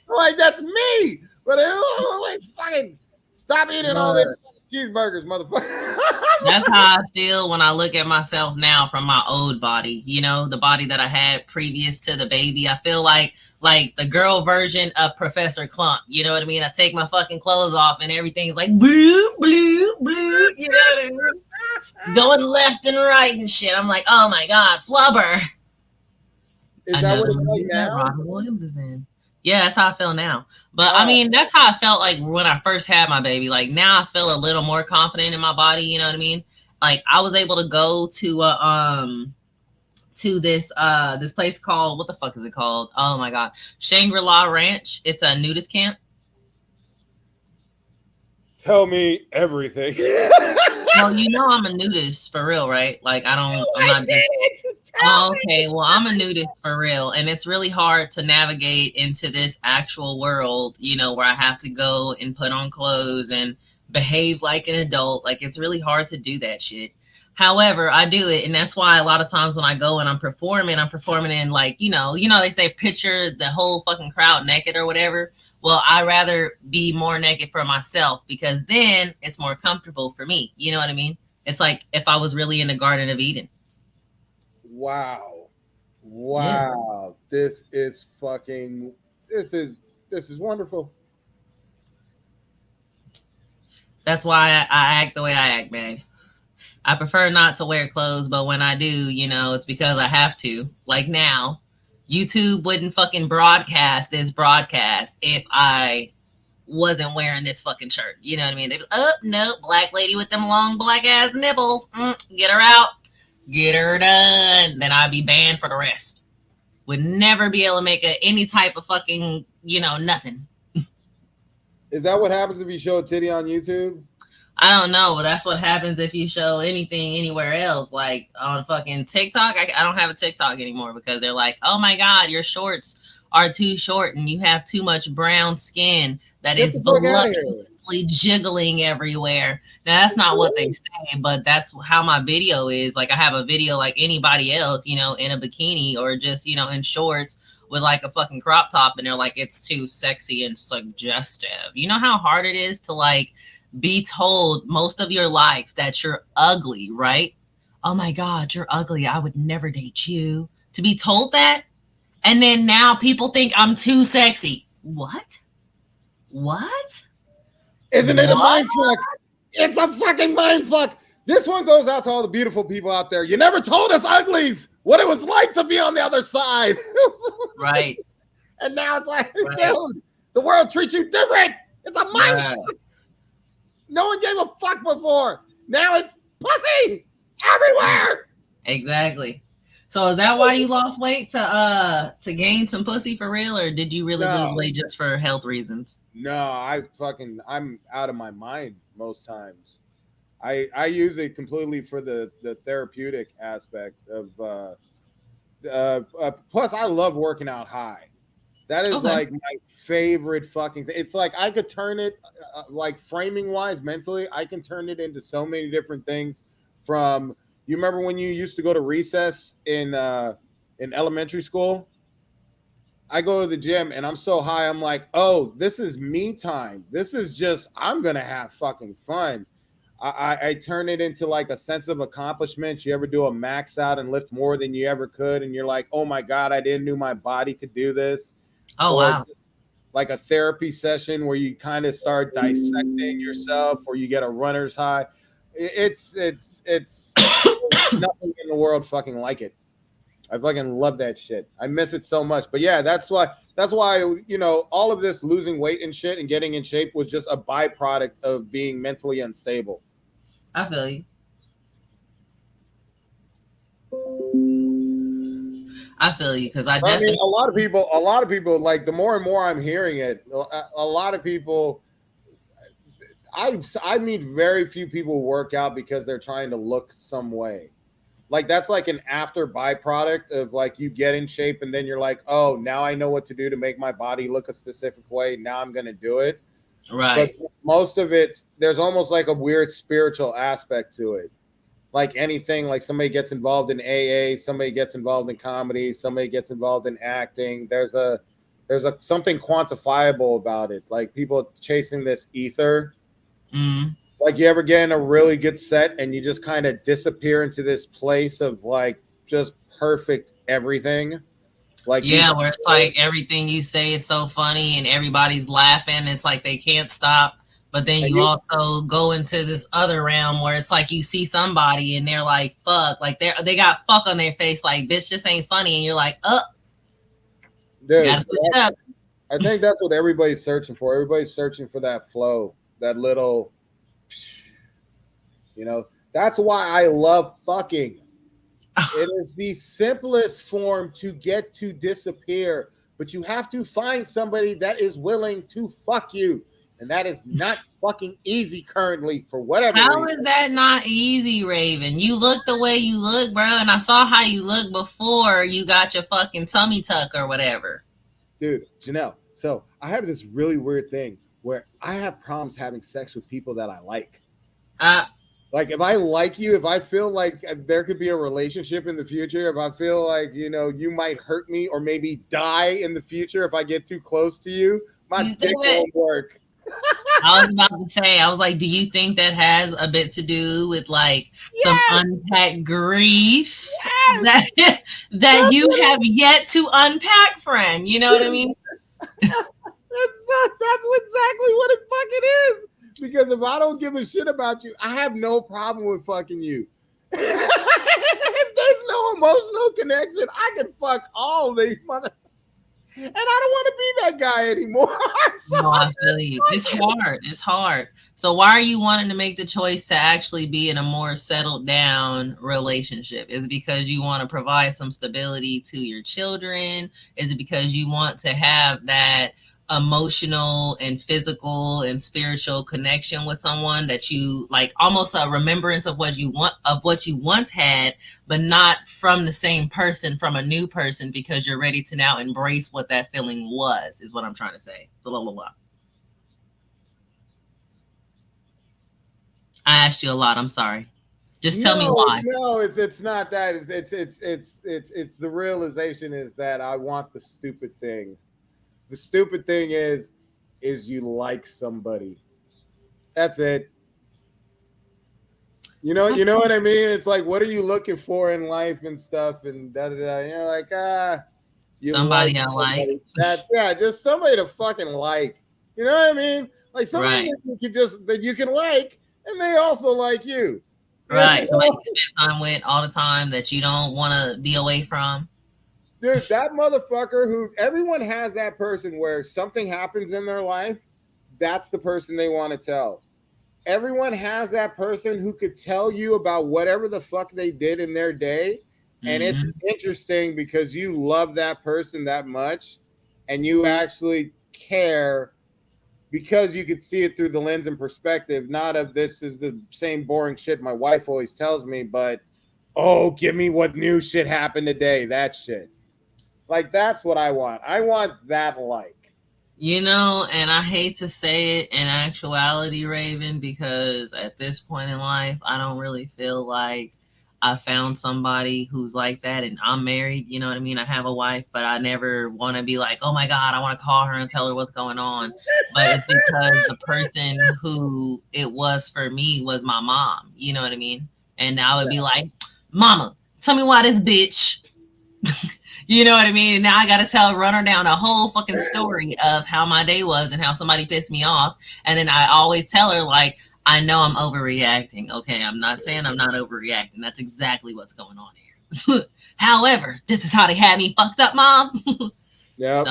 Like, that's me. But like, fucking stop eating all that cheeseburgers, motherfucker. That's how I feel when I look at myself now from my old body. You know, the body that I had previous to the baby. I feel like the girl version of Professor Klump. You know what I mean? I take my fucking clothes off and everything's like blue, blue, blue. You know what I mean? Going left and right and shit. I'm like, oh my God, flubber. Is that what it's like now? Robin Williams is in. Yeah, that's how I feel now. But I mean, that's how I felt like when I first had my baby. Like now I feel a little more confident in my body, you know what I mean? Like I was able to go to this place called, what the fuck is it called? Oh my God. Shangri-La Ranch. It's a nudist camp. Tell me everything. Well, you know I'm a nudist for real, right? Like I'm not just okay, well, I'm a nudist for real, and it's really hard to navigate into this actual world, you know, where I have to go and put on clothes and behave like an adult. Like it's really hard to do that shit. However, I do it, and that's why a lot of times when I go and I'm performing in like, you know, they say picture the whole fucking crowd naked or whatever. Well, I rather be more naked for myself because then it's more comfortable for me. You know what I mean? It's like if I was really in the Garden of Eden. Wow. Yeah. This is wonderful. That's why I act the way I act, man. I prefer not to wear clothes, but when I do, you know, it's because I have to. Like now, YouTube wouldn't fucking broadcast this broadcast if I wasn't wearing this fucking shirt. You know what I mean? They'd be, oh, no, black lady with them long black ass nipples. Get her out. Get her done. Then I'd be banned for the rest. Would never be able to make any type of fucking, you know, nothing. Is that what happens if you show a titty on YouTube? I don't know, but that's what happens if you show anything anywhere else. Like on fucking TikTok, I don't have a TikTok anymore because they're like, oh my God, your shorts are too short and you have too much brown skin that is voluptuously jiggling everywhere. Now, that's not what they say, but that's how my video is. Like I have a video like anybody else, you know, in a bikini or just, you know, in shorts with like a fucking crop top, and they're like, it's too sexy and suggestive. You know how hard it is to like be told most of your life that you're ugly, right? Oh my God, you're ugly. I would never date you. To be told that. And then now people think I'm too sexy. What? Isn't it a mind fuck? It's a fucking mind fuck. This one goes out to all the beautiful people out there. You never told us uglies what it was like to be on the other side. Right. And now it's like, dude, The world treats you different. It's a mindset. Right. No one gave a fuck before. Now it's pussy everywhere. Exactly. So is that why you lost weight to gain some pussy for real, or did you really lose weight just for health reasons? No, I'm out of my mind most times. I use it completely for the therapeutic aspect of plus I love working out high. That is like my favorite fucking thing. It's like I could turn it like framing wise mentally, I can turn it into so many different things. From, you remember when you used to go to recess in elementary school? I go to the gym and I'm so high, I'm like, oh, this is me time. This is just, I'm gonna have fucking fun. I turn it into like a sense of accomplishment. You ever do a max out and lift more than you ever could, and you're like, oh my God, I didn't know my body could do this. Oh, wow. Like a therapy session where you kind of start dissecting yourself, or you get a runner's high. It's nothing in the world fucking like it. I fucking love that shit. I miss it so much. But yeah, that's why, you know, all of this losing weight and shit and getting in shape was just a byproduct of being mentally unstable. I feel you. Because I mean, a lot of people like, the more and more I'm hearing it, a lot of people, I meet very few people work out because they're trying to look some way. Like that's like an after byproduct of like you get in shape and then you're like, oh, now I know what to do to make my body look a specific way. Now I'm going to do it. Right. But most of it, there's almost like a weird spiritual aspect to it. Like anything, like somebody gets involved in AA, somebody gets involved in comedy, somebody gets involved in acting. There's a something quantifiable about it. Like people chasing this ether. Mm. Like you ever get in a really good set and you just kind of disappear into this place of like just perfect everything. Like where it's like everything you say is so funny and everybody's laughing. It's like they can't stop. But then you also go into this other realm where it's like you see somebody and they're like, fuck, like they got fuck on their face, like bitch, this ain't funny, and you're like, dude, gotta switch it up. I think that's what everybody's searching for. Everybody's searching for that flow, that little, you know. That's why I love fucking. It is the simplest form to get to disappear, but you have to find somebody that is willing to fuck you. And that is not fucking easy currently for whatever reason. How is that not easy, Raven? You look the way you look, bro. And I saw how you look before you got your fucking tummy tuck or whatever. Dude, Janelle, so I have this really weird thing where I have problems having sex with people that I like. Like if I like you, if I feel like there could be a relationship in the future, if I feel like, you know, you might hurt me or maybe die in the future if I get too close to you, my dick won't work. I was about to say, I was like, do you think that has a bit to do with like some unpacked grief that you have yet to unpack, friend? You know what I mean? That's exactly what it fucking is. Because if I don't give a shit about you, I have no problem with fucking you. If there's no emotional connection, I can fuck all these mother. And I don't want to be that guy anymore. No, I feel you. It's hard. It's hard. So why are you wanting to make the choice to actually be in a more settled down relationship? Is it because you want to provide some stability to your children? Is it because you want to have that emotional and physical and spiritual connection with someone that you like, almost a remembrance of what you once had, but not from the same person, from a new person, because you're ready to now embrace what that feeling was, is what I'm trying to say. Blah, blah, blah. I asked you a lot. I'm sorry. Just tell me why. No, it's not that. It's the realization is that I want the stupid thing. The stupid thing is you like somebody. That's it. You know what I mean? It's like, what are you looking for in life and stuff and da da da. You're like, somebody I like. Just somebody to fucking like. You know what I mean? Like somebody that you can like, and they also like you. Right. Somebody you spend time with all the time that you don't want to be away from. Dude, that motherfucker who everyone has that person where something happens in their life, that's the person they want to tell. Everyone has that person who could tell you about whatever the fuck they did in their day. And it's interesting because you love that person that much and you actually care because you could see it through the lens and perspective, not of this is the same boring shit my wife always tells me, but oh, give me what new shit happened today. That shit. Like, that's what I want. I want that like. You know, and I hate to say it in actuality, Raven, because at this point in life, I don't really feel like I found somebody who's like that. And I'm married, you know what I mean? I have a wife, but I never want to be like, oh my God, I want to call her and tell her what's going on. But it's because the person who it was for me was my mom, you know what I mean? And I would be like, Mama, tell me why this bitch. You know what I mean? And now I got to run her down a whole fucking story of how my day was and how somebody pissed me off. And then I always tell her, like, I know I'm overreacting. Okay, I'm not saying I'm not overreacting. That's exactly what's going on here. However, this is how they had me fucked up, Mom. Yep.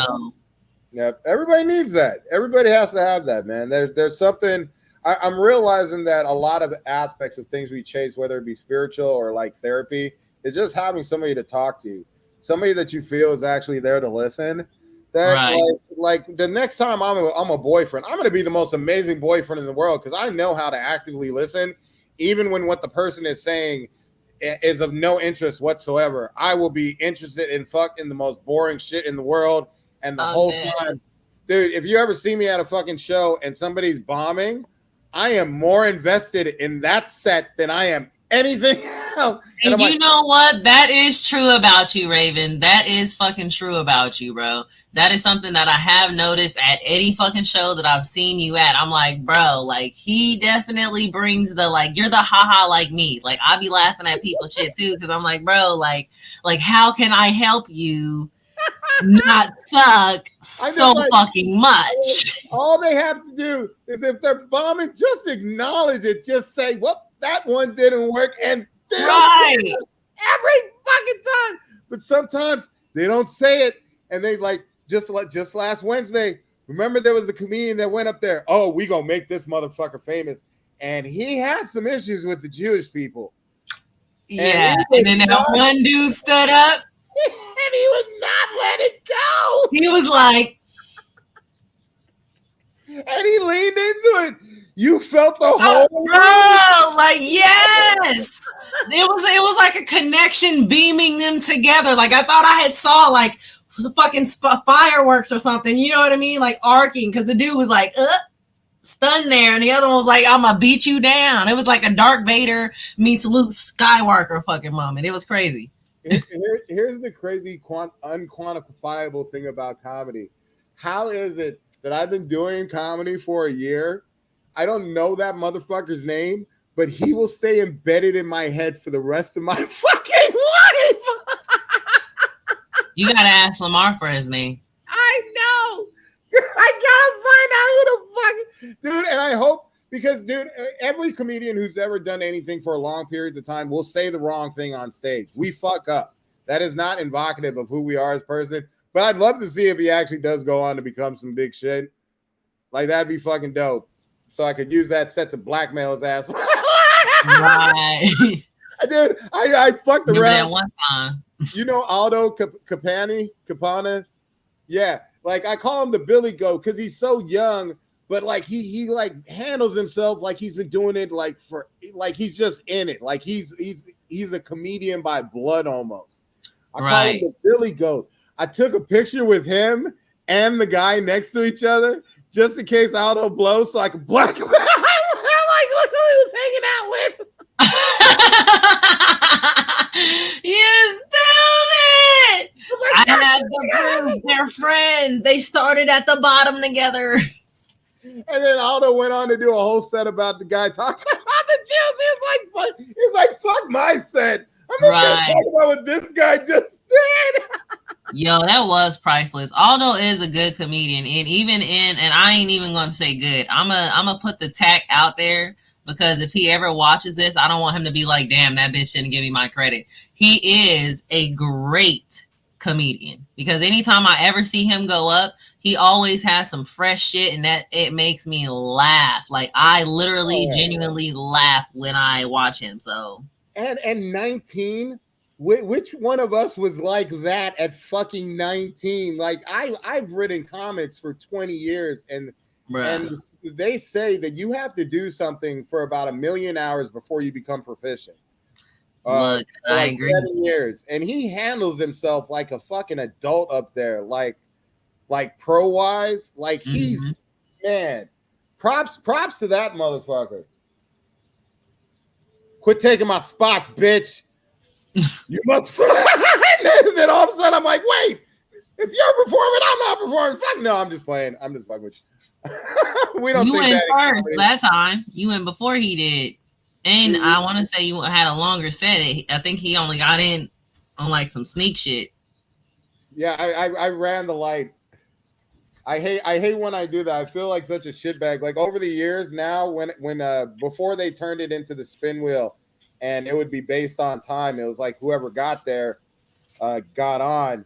Yep. Everybody needs that. Everybody has to have that, man. There's something. I'm realizing that a lot of aspects of things we chase, whether it be spiritual or like therapy, is just having somebody to talk to. Somebody that you feel is actually there to listen. That right. like the next time I'm a boyfriend, I'm going to be the most amazing boyfriend in the world because I know how to actively listen, even when what the person is saying is of no interest whatsoever. I will be interested in fucking the most boring shit in the world, and the whole time, dude. If you ever see me at a fucking show and somebody's bombing, I am more invested in that set than I am anything else. And you know what? That is true about you, Raven. That is fucking true about you, bro. That is something that I have noticed at any fucking show that I've seen you at. I'm like, bro, like he definitely brings the like, you're the haha like me. Like I be laughing at people shit too, because I'm like, bro, like how can I help you not suck so like, fucking much? All they have to do is if they're bombing, just acknowledge it. Just say, well, that one didn't work, and right every fucking time. But sometimes they don't say it, and they like just last Wednesday. Remember, there was the comedian that went up there. Oh, we gonna make this motherfucker famous, and he had some issues with the Jewish people. Yeah, and then that one dude stood up, and he would not let it go. He was like, and he leaned into it. You felt the whole bro, like yes. It was like a connection beaming them together. Like I thought I had saw like fucking fireworks or something. You know what I mean? Like arcing because the dude was like stunned there, and the other one was like, "I'm gonna beat you down." It was like a Darth Vader meets Luke Skywalker fucking moment. It was crazy. Here's the crazy unquantifiable thing about comedy. How is it that I've been doing comedy for a year? I don't know that motherfucker's name, but he will stay embedded in my head for the rest of my fucking life. You gotta ask Lamar for his name. I know. I gotta find out who the fuck, dude. And I hope because, dude, every comedian who's ever done anything for long periods of time will say the wrong thing on stage. We fuck up. That is not evocative of who we are as a person. But I'd love to see if he actually does go on to become some big shit. Like that'd be fucking dope. So I could use that set to blackmail his ass. Right. Dude, I fucked around. That one time. You know Aldo Capana? Yeah. Like I call him the Billy Goat because he's so young, but like he like handles himself like he's been doing it like for like he's just in it. Like he's a comedian by blood almost. I call him the Billy Goat. I took a picture with him and the guy next to each other. Just in case Aldo blows, so I could black him out. Like, look who he was hanging out with. You stupid! I have the proof. They're friends. They started at the bottom together. And then Aldo went on to do a whole set about the guy talking about the Jews. He's like, fuck my set. I'm not gonna talk about what this guy just did. Yo, that was priceless. Aldo is a good comedian, and even and I ain't even gonna say good. I'm gonna put the tack out there because if he ever watches this, I don't want him to be like, damn, that bitch didn't give me my credit. He is a great comedian, because anytime I ever see him go up, he always has some fresh shit, and that it makes me laugh. Like I literally genuinely laugh when I watch him. So and 19, which one of us was like that at fucking 19? Like I've written comics for 20 years, and they say that you have to do something for about 1 million hours before you become proficient. Look, I agree. 7 years, and he handles himself like a fucking adult up there, like pro wise, like he's man. Props to that motherfucker. Quit taking my spots, bitch. You must. Then all of a sudden, I'm like, wait, if you're performing, I'm not performing. Fuck no, I'm just playing. I'm just fucking with you. We don't. You went first that time. You went before he did. And I want to say you had a longer set. I think he only got in on like some sneak shit. Yeah, I ran the light. I hate when I do that. I feel like such a shitbag. Like over the years now, when before they turned it into the spin wheel, and it would be based on time. It was like whoever got there got on,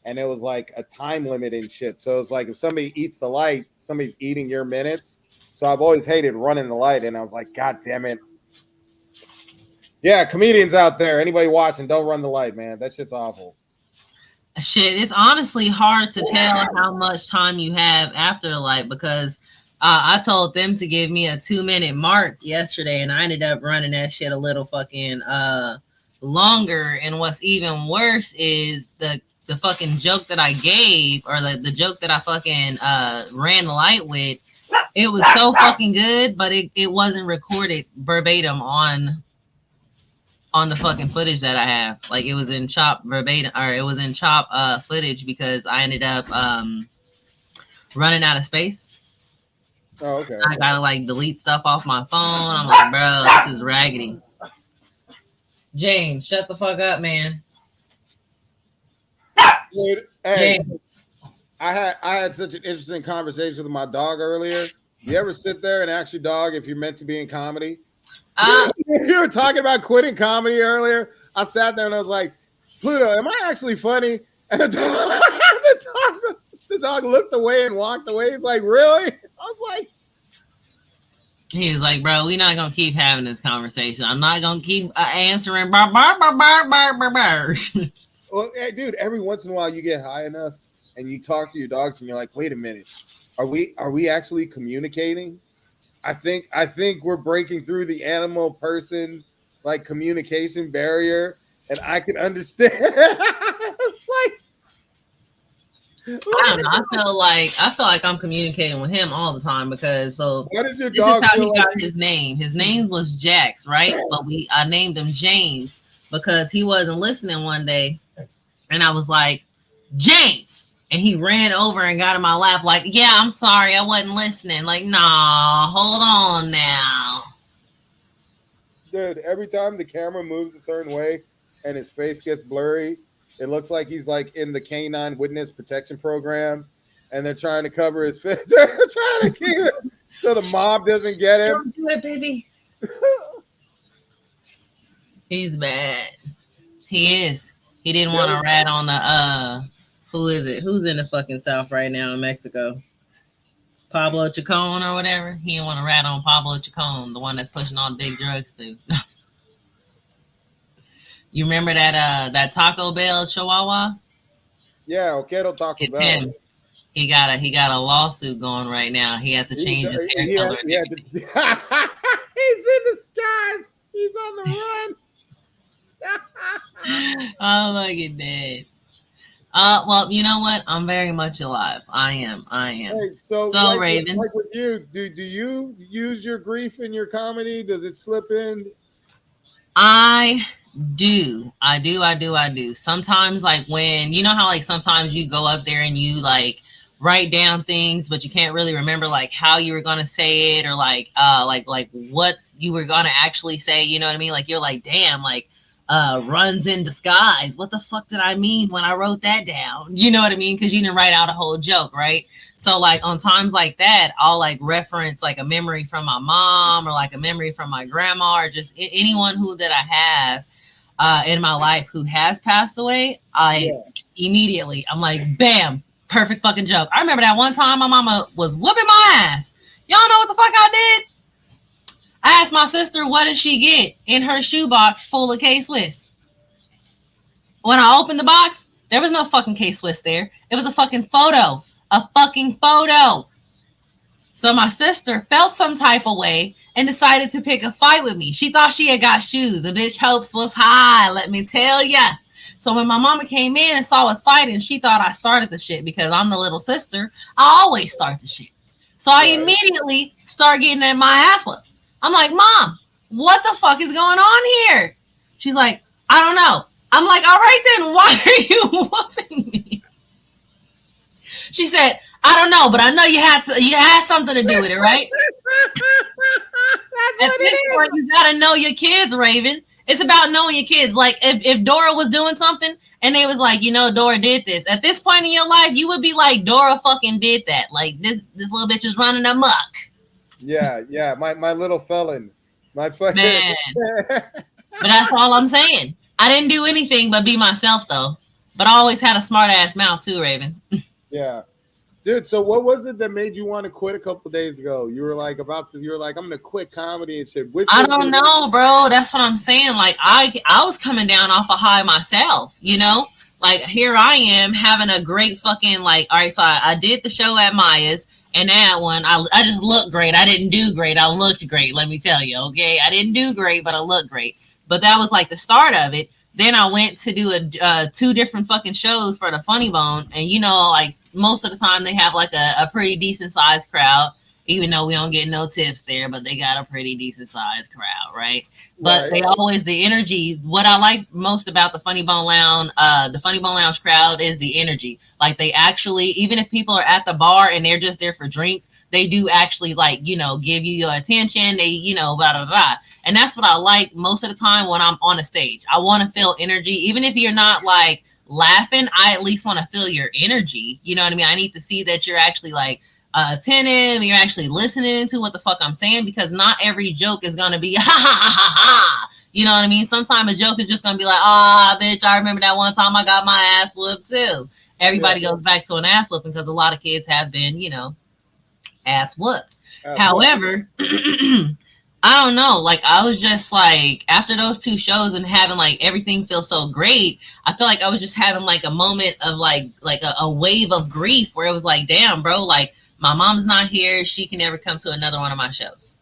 and it was like a time limit and shit. So it's like if somebody eats the light, somebody's eating your minutes. So I've always hated running the light, and I was like, God damn it. Yeah, comedians out there, anybody watching, don't run the light, man. That shit's awful. Shit, it's honestly hard to tell how much time you have after the light, because I told them to give me a 2-minute mark yesterday, and I ended up running that shit a little fucking longer. And what's even worse is the fucking joke that I gave, or the joke that I fucking ran the light with. It was so fucking good, but it wasn't recorded verbatim on the fucking footage that I have. Like it was in chop verbatim, or it was in chop footage, because I ended up running out of space. Oh, okay. I gotta like delete stuff off my phone. I'm like, bro, this is raggedy. James, shut the fuck up, man. Dude, hey, James. I had such an interesting conversation with my dog earlier. You ever sit there and ask your dog if you're meant to be in comedy? You were talking about quitting comedy earlier. I sat there and I was like, Pluto, am I actually funny? And the dog looked away and walked away. He's like, really? I was like, he was like, bro, we're not gonna keep having this conversation. I'm not gonna keep answering bar bar bar bar bar bar bar. Well, hey, dude, every once in a while you get high enough and you talk to your dogs and you're like, wait a minute, are we actually communicating? I think we're breaking through the animal person like communication barrier, and I can understand. It's I don't know. I feel like I'm communicating with him all the time, because what is your this dog is how he got his name. His name was Jax, right? But I named him James because he wasn't listening one day, and I was like, James. And he ran over and got in my lap like, yeah, I'm sorry, I wasn't listening. Like, nah, hold on now. Dude, every time the camera moves a certain way and his face gets blurry, it looks like he's like in the Canine Witness Protection Program, and they're trying to cover his face. They're trying to keep it so the mob doesn't get him. Don't do it, baby. He's bad. He is. He didn't want to rat on the who is it? Who's in the fucking South right now in Mexico? Pablo Chacon or whatever. He didn't want to rat on Pablo Chacon, the one that's pushing all the big drugs through. You remember that Taco Bell Chihuahua? Yeah, Quiero Taco Bell. Him. He got a lawsuit going right now. He had to change his hair color. He's in the skies. He's on the run. Oh my goodness. Well, you know what? I'm very much alive. I am. Hey, so like, Raven, like with you, do you use your grief in your comedy? Does it slip in? I do. Sometimes, like when you know how like sometimes you go up there and you like write down things, but you can't really remember like how you were gonna say it, or like what you were gonna actually say. You know what I mean? Like you're like, damn, like. Runs in disguise. What the fuck did I mean when I wrote that down? You know what I mean? Because you didn't write out a whole joke, right? So like on times like that, I'll like reference like a memory from my mom, or like a memory from my grandma, or just anyone that I have in my life who has passed away. I immediately. I'm like, bam, perfect fucking joke. I remember that one time my mama was whooping my ass. Y'all know what the fuck I did? I asked my sister, what did she get in her shoebox full of K-Swiss? When I opened the box, there was no fucking K-Swiss there. It was a fucking photo. A fucking photo. So my sister felt some type of way and decided to pick a fight with me. She thought she had got shoes. The bitch hopes was high, let me tell ya. So when my mama came in and saw us fighting, she thought I started the shit because I'm the little sister. I always start the shit. So I immediately start getting at my ass whooped. I'm like, Mom, what the fuck is going on here? She's like, I don't know. I'm like, all right then, why are you whooping me? She said, I don't know, but I know you had something to do with it, right? At this point, you gotta know your kids, Raven. It's about knowing your kids. Like if Dora was doing something and they was like, Dora did this. At this point in your life, you would be like, Dora fucking did that. Like this little bitch is running amok. Yeah. My little felon. My fucking man. But that's all I'm saying. I didn't do anything but be myself though. But I always had a smart ass mouth too, Raven. Yeah. Dude, so what was it that made you want to quit a couple days ago? You were like, I'm gonna quit comedy and shit. I don't know, bro. That's what I'm saying. Like I was coming down off a high myself, Like here I am having a great fucking all right, so I did the show at Maya's. And that one, I just looked great. I didn't do great. I looked great, let me tell you, okay? I didn't do great, but I looked great. But that was like the start of it. Then I went to do 2 different fucking shows for the Funny Bone. And, most of the time they have like a pretty decent sized crowd, even though we don't get no tips there, but they got a pretty decent sized crowd, right? But they always, the energy, what I like most about the Funny Bone Lounge crowd is the energy. Like they actually, even if people are at the bar and they're just there for drinks, they do actually give you your attention. They, blah, blah, blah. And that's what I like most of the time when I'm on a stage. I want to feel energy, even if you're not like laughing, I at least want to feel your energy. You know what I mean? I need to see that you're actually attentive, you're actually listening to what the fuck I'm saying, because not every joke is gonna be ha ha ha ha ha. You know what I mean? Sometimes a joke is just gonna be like, bitch, I remember that one time I got my ass whooped too. Everybody goes back to an ass whooping because a lot of kids have been, ass whooped. However, I don't know. I was just after those 2 shows and having everything feel so great, I feel like I was just having a moment of a wave of grief where it was like, damn, bro, my mom's not here. She can never come to another one of my shows.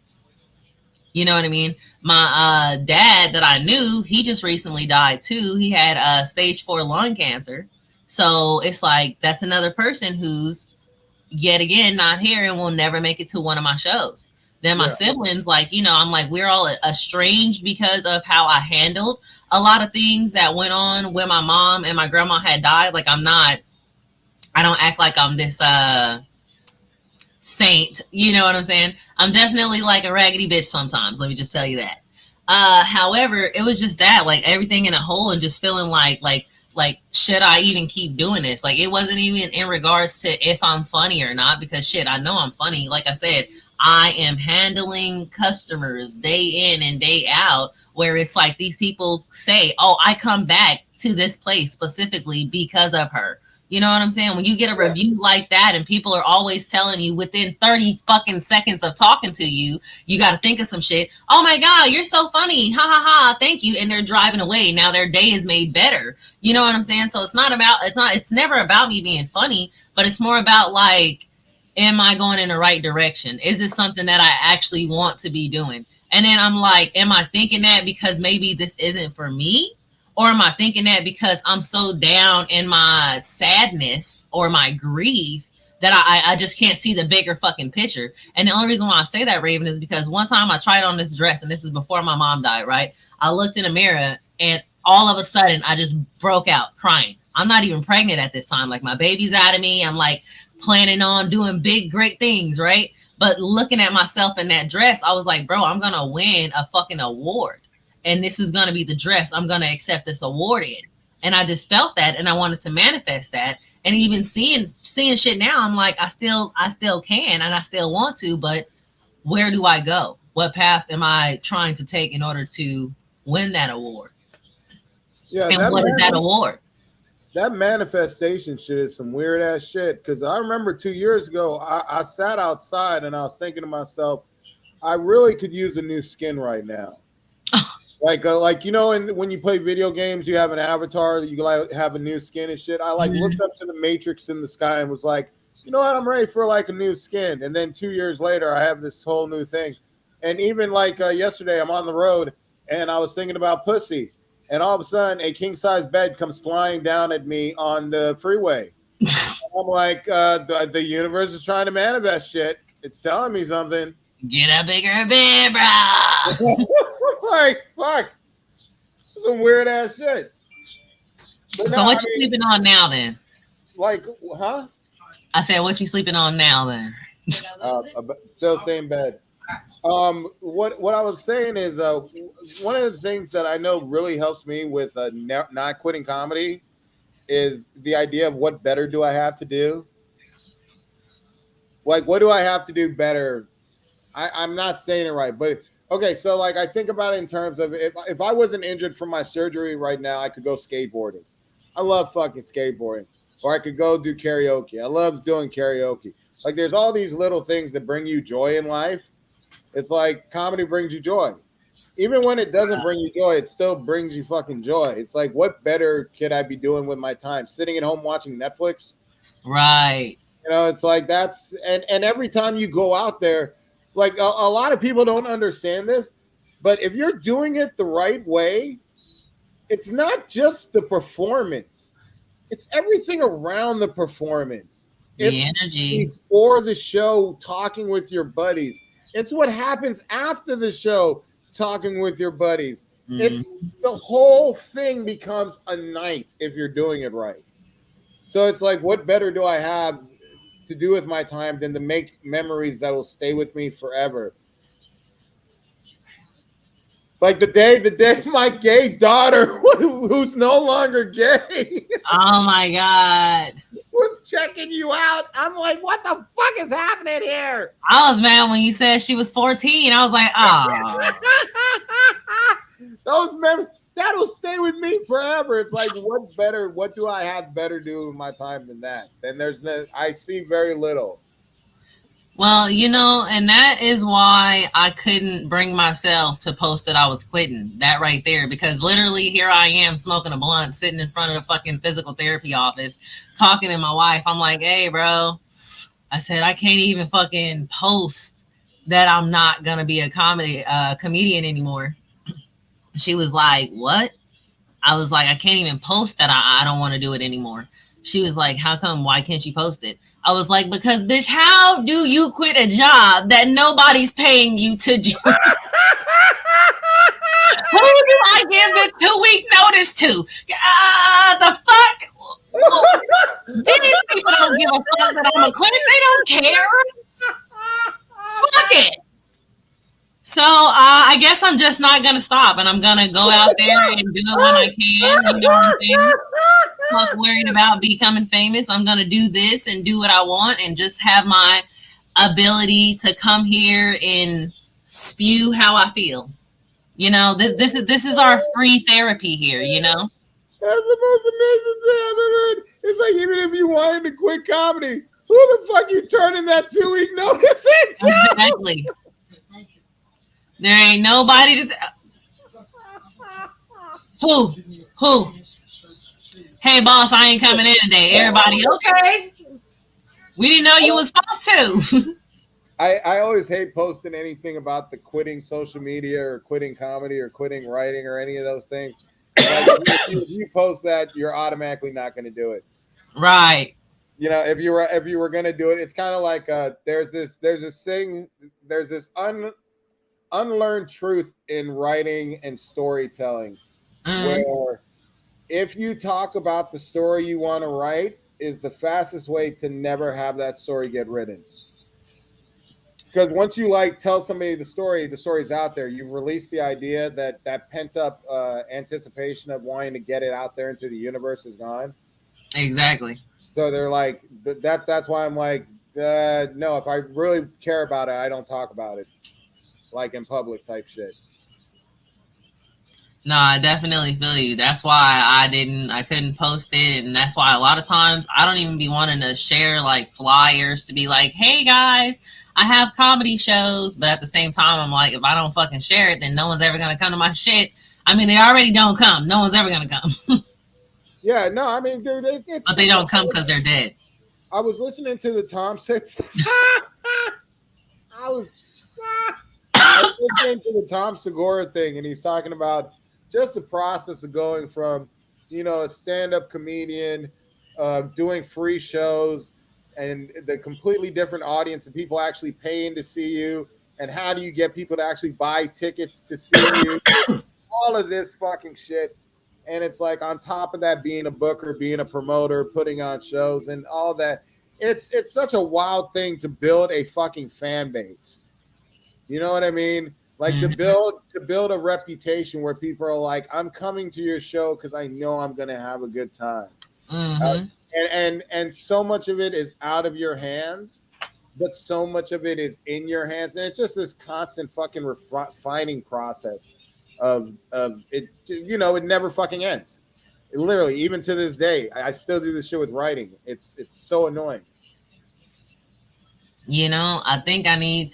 You know what I mean? My dad that I knew, he just recently died too. He had stage 4 lung cancer. So it's that's another person who's yet again not here and will never make it to one of my shows. Then my siblings, I'm we're all estranged because of how I handled a lot of things that went on when my mom and my grandma had died. I don't act like I'm this saint. You know what I'm saying? I'm definitely a raggedy bitch sometimes. Let me just tell you that. However, it was just that, everything in a whole and just feeling like, should I even keep doing this? It wasn't even in regards to if I'm funny or not, because shit, I know I'm funny. Like I said, I am handling customers day in and day out, where it's these people say, oh, I come back to this place specifically because of her. You know what I'm saying? When you get a review like that and people are always telling you within 30 fucking seconds of talking to you, you got to think of some shit. Oh my God, you're so funny. Ha ha ha. Thank you. And they're driving away. Now their day is made better. You know what I'm saying? So it's never about me being funny, but it's more about am I going in the right direction? Is this something that I actually want to be doing? And then I'm am I thinking that because maybe this isn't for me? Or am I thinking that because I'm so down in my sadness or my grief that I just can't see the bigger fucking picture? And the only reason why I say that, Raven, is because one time I tried on this dress, and this is before my mom died, right? I looked in a mirror and all of a sudden I just broke out crying. I'm not even pregnant at this time. My baby's out of me. I'm planning on doing big, great things, right? But looking at myself in that dress, I was like, bro, I'm going to win a fucking award. And this is going to be the dress I'm going to accept this award in. And I just felt that, and I wanted to manifest that. And even seeing shit now, I'm I still can, and I still want to, but where do I go? What path am I trying to take in order to win that award? Yeah. And what is that award? that manifestation shit is some weird ass shit. Because I remember 2 years ago, I sat outside and I was thinking to myself, I really could use a new skin right now. Like you know, and when you play video games, you have an avatar that you like have a new skin and shit. I like looked up to the matrix in the sky and was like, you know what, I'm ready for like a new skin. And then 2 years later, I have this whole new thing. And even like yesterday, I'm on the road and I was thinking about pussy, and all of a sudden, a king size bed comes flying down at me on the freeway. I'm like, the universe is trying to manifest shit. It's telling me something. Get a bigger bed, bro. Like, fuck. Some weird ass shit. But so no, what you sleeping on now then? Like, huh? I said, what you sleeping on now then? Still same bed. What I was saying is one of the things that I know really helps me with not quitting comedy is the idea of what better do I have to do? Like, what do I have to do better? I'm not saying it right, but okay, so like I think about it in terms of if I wasn't injured from my surgery right now, I could go skateboarding. I love fucking skateboarding. Or I could go do karaoke. I love doing karaoke. Like there's all these little things that bring you joy in life. It's like comedy brings you joy. Even when it doesn't bring you joy, it still brings you fucking joy. It's like, what better could I be doing with my time? Sitting at home watching Netflix? Right. You know, it's like that's and every time you go out there, like a lot of people don't understand this, but if you're doing it the right way, it's not just the performance. It's everything around the performance. The energy. Before the show, talking with your buddies. It's what happens after the show, talking with your buddies. Mm-hmm. It's the whole thing becomes a night if you're doing it right. So it's like, what better do I have to do with my time than to make memories that will stay with me forever? Like the day my gay daughter, who's no longer gay, oh my God, was checking you out. I'm like, what the fuck is happening here? I was mad when you said she was 14. I was like, oh. Those memories, that'll stay with me forever. It's like, what do I have better do with my time than that? And I see very little. Well, you know, and that is why I couldn't bring myself to post that I was quitting. That right there, because literally here I am smoking a blunt, sitting in front of the fucking physical therapy office, talking to my wife. I'm like, hey, bro, I said, I can't even fucking post that I'm not going to be a comedian anymore. She was like, what? I was like, I can't even post that I don't want to do it anymore. She was like, how come? Why can't you post it? I was like, because, bitch, how do you quit a job that nobody's paying you to do? Who do I give the 2-week notice to? The fuck? These people don't give a fuck that I'm a quit. They don't care. Fuck it. So I guess I'm just not going to stop, and I'm going to go out there and do it when I can. You know what I'm saying? Not worried about becoming famous. I'm going to do this and do what I want and just have my ability to come here and spew how I feel. You know, this is our free therapy here, you know? That's the most amazing thing I've ever heard. It's like, even if you wanted to quit comedy, who the fuck you turning that 2-week notice into? Exactly. There ain't nobody to... Who? Hey, boss, I ain't coming in today. Everybody okay? We didn't know you was supposed to. I always hate posting anything about the quitting social media or quitting comedy or quitting writing or any of those things. Like, if you post that, you're automatically not going to do it. Right. You know, if you were going to do it, it's kind of like there's this unlearned truth in writing and storytelling, where if you talk about the story you want to write, is the fastest way to never have that story get written. Because once you tell somebody the story's out there. You've released the idea, that pent up anticipation of wanting to get it out there into the universe is gone. Exactly. So they're like that's why I'm like, no, if I really care about it, I don't talk about it, like in public type shit. No, I definitely feel you. That's why I couldn't post it. And that's why a lot of times I don't even be wanting to share like flyers to be like, hey guys, I have comedy shows. But at the same time, I'm like, if I don't fucking share it, then no one's ever going to come to my shit. I mean, they already don't come. No one's ever going to come. Yeah, no, I mean, dude, it's. But they don't come because they're dead. I was listening to the Tom Sits. I was listening to the Tom Segura thing, and he's talking about just the process of going from, a stand-up comedian, doing free shows, and the completely different audience and people actually paying to see you, and how do you get people to actually buy tickets to see you? All of this fucking shit. And it's like on top of that, being a booker, being a promoter, putting on shows and all that. It's such a wild thing to build a fucking fan base. You know what I mean? Like to build a reputation where people are like, I'm coming to your show because I know I'm gonna have a good time. And so much of it is out of your hands, but so much of it is in your hands, and it's just this constant fucking refining process of it. It never fucking ends. Literally, even to this day, I still do this shit with writing. It's so annoying. I think I need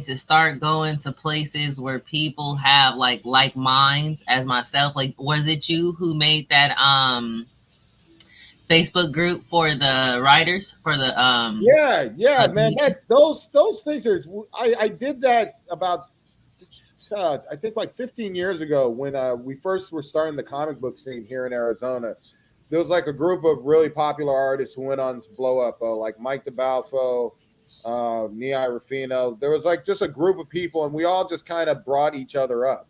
to start going to places where people have like minds as myself. Like, was it you who made that Facebook group for the writers for the yeah man, those things are. I did that about I think like 15 years ago when we first were starting the comic book scene here in Arizona. There was like a group of really popular artists who went on to blow up, like Mike DeBalfo, Nia Rufino. There was like just a group of people, and we all just kind of brought each other up.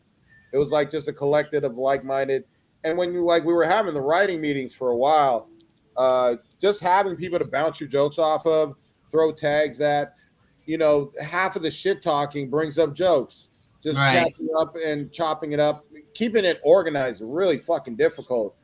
It was like just a collective of like-minded. And when we were having the writing meetings for a while, just having people to bounce your jokes off of, throw tags at, half of the shit talking brings up jokes. Just catching up and chopping it up, keeping it organized, really fucking difficult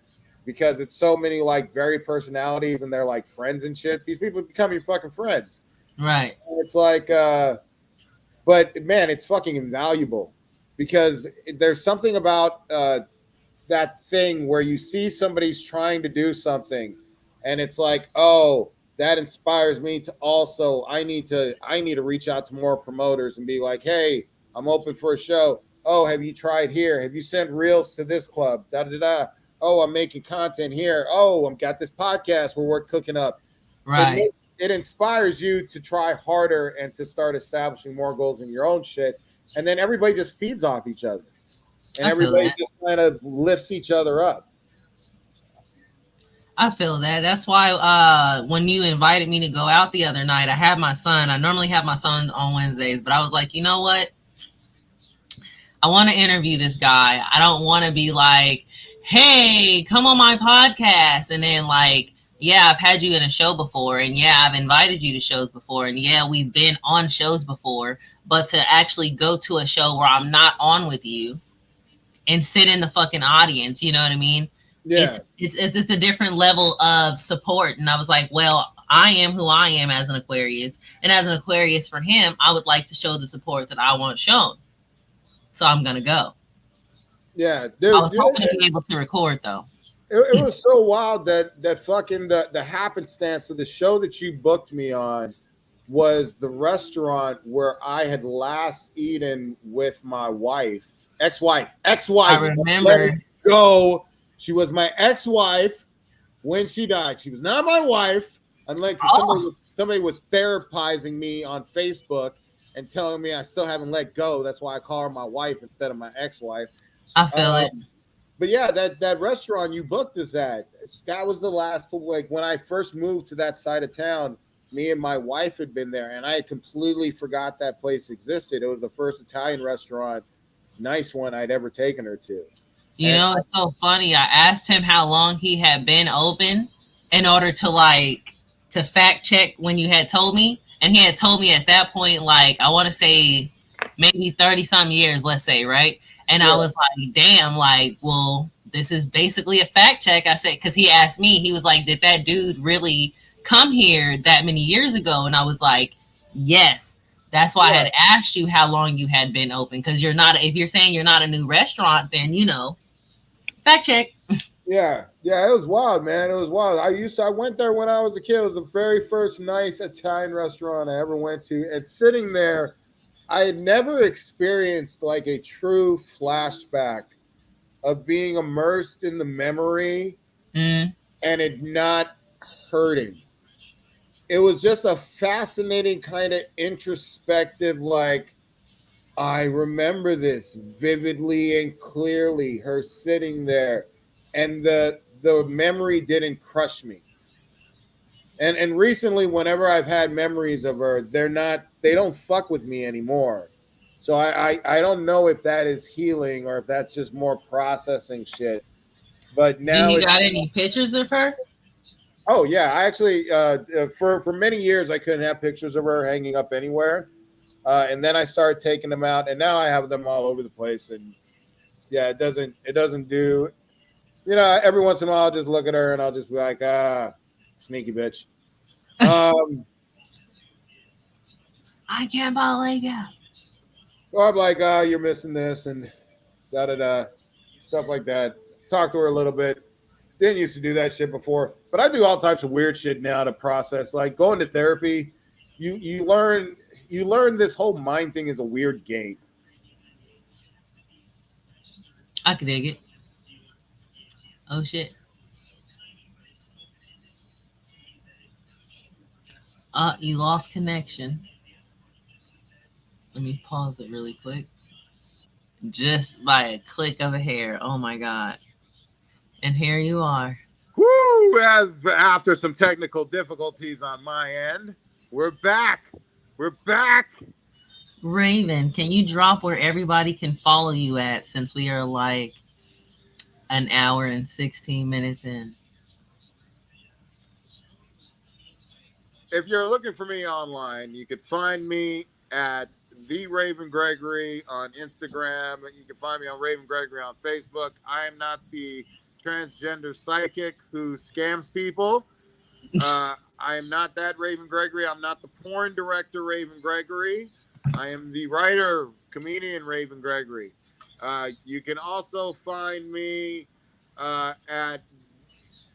because it's so many like varied personalities and they're like friends and shit. These people become your fucking friends. Right. And it's like, but man, it's fucking invaluable because there's something about that thing where you see somebody's trying to do something and it's like, oh, that inspires me to also, I need to reach out to more promoters and be like, hey, I'm open for a show. Oh, have you tried here? Have you sent reels to this club? Da da da. Oh, I'm making content here. Oh, I've got this podcast where we're cooking up. Right. It inspires you to try harder and to start establishing more goals in your own shit. And then everybody just feeds off each other. And everybody just kind of lifts each other up. I feel that. That's why when you invited me to go out the other night, I had my son. I normally have my son on Wednesdays, but I was like, you know what? I want to interview this guy. I don't want to be like, hey, come on my podcast. And then like, yeah, I've had you in a show before. And yeah, I've invited you to shows before. And yeah, we've been on shows before. But to actually go to a show where I'm not on with you and sit in the fucking audience, you know what I mean? Yeah. It's a different level of support. And I was like, well, I am who I am as an Aquarius. And as an Aquarius for him, I would like to show the support that I want shown. So I'm going to go. Yeah. Dude, I was hoping to be able to record, though. It was so wild that fucking the happenstance of the show that you booked me on was the restaurant where I had last eaten with my wife, ex-wife. I remember. Let it go. She was my ex-wife when she died. She was not my wife, unlike somebody was therapizing me on Facebook and telling me I still haven't let go. That's why I call her my wife instead of my ex-wife. I feel it. But yeah, that restaurant you booked us at, that was the last, like when I first moved to that side of town, me and my wife had been there and I completely forgot that place existed. It was the first Italian restaurant, nice one I'd ever taken her to. You know, it's so funny. I asked him how long he had been open in order to fact check when you had told me. And he had told me at that point, like, I want to say maybe 30 some years, let's say, right? And yeah. I was like, damn, like, well, this is basically a fact check. I said, because he asked me, he was like, did that dude really come here that many years ago? And I was like, yes, That's why I had asked you how long you had been open, because you're not. If you're saying you're not a new restaurant, then fact check. Yeah, it was wild, man. It was wild. I went there when I was a kid. It was the very first nice Italian restaurant I ever went to. And sitting there, I had never experienced like a true flashback of being immersed in the memory and it not hurting. It was just a fascinating kind of introspective, like, I remember this vividly and clearly, her sitting there, and the memory didn't crush me. And recently, whenever I've had memories of her, they don't fuck with me anymore. So I don't know if that is healing or if that's just more processing shit. But now, you got any pictures of her? Oh yeah, I actually for many years I couldn't have pictures of her hanging up anywhere. And then I started taking them out, and now I have them all over the place. And yeah, it doesn't do, every once in a while I'll just look at her and I'll just be like, sneaky bitch. I can't believe you. Or I'm like, you're missing this and da da da, stuff like that. Talk to her a little bit. Didn't used to do that shit before, but I do all types of weird shit now to process. Like going to therapy, you learn this whole mind thing is a weird game. I could dig it. Oh shit. You lost connection. Let me pause it really quick. Just by a click of a hair. Oh my god. And here you are. Woo! After some technical difficulties on my end, we're back. We're back. Raven, can you drop where everybody can follow you at, since we are like an hour and 16 minutes in? If you're looking for me online, you can find me at The Raven Gregory on Instagram. You can find me on Raven Gregory on Facebook. I am not the transgender psychic who scams people. I am not that Raven Gregory. I'm not the porn director Raven Gregory. I am the writer, comedian Raven Gregory. You can also find me at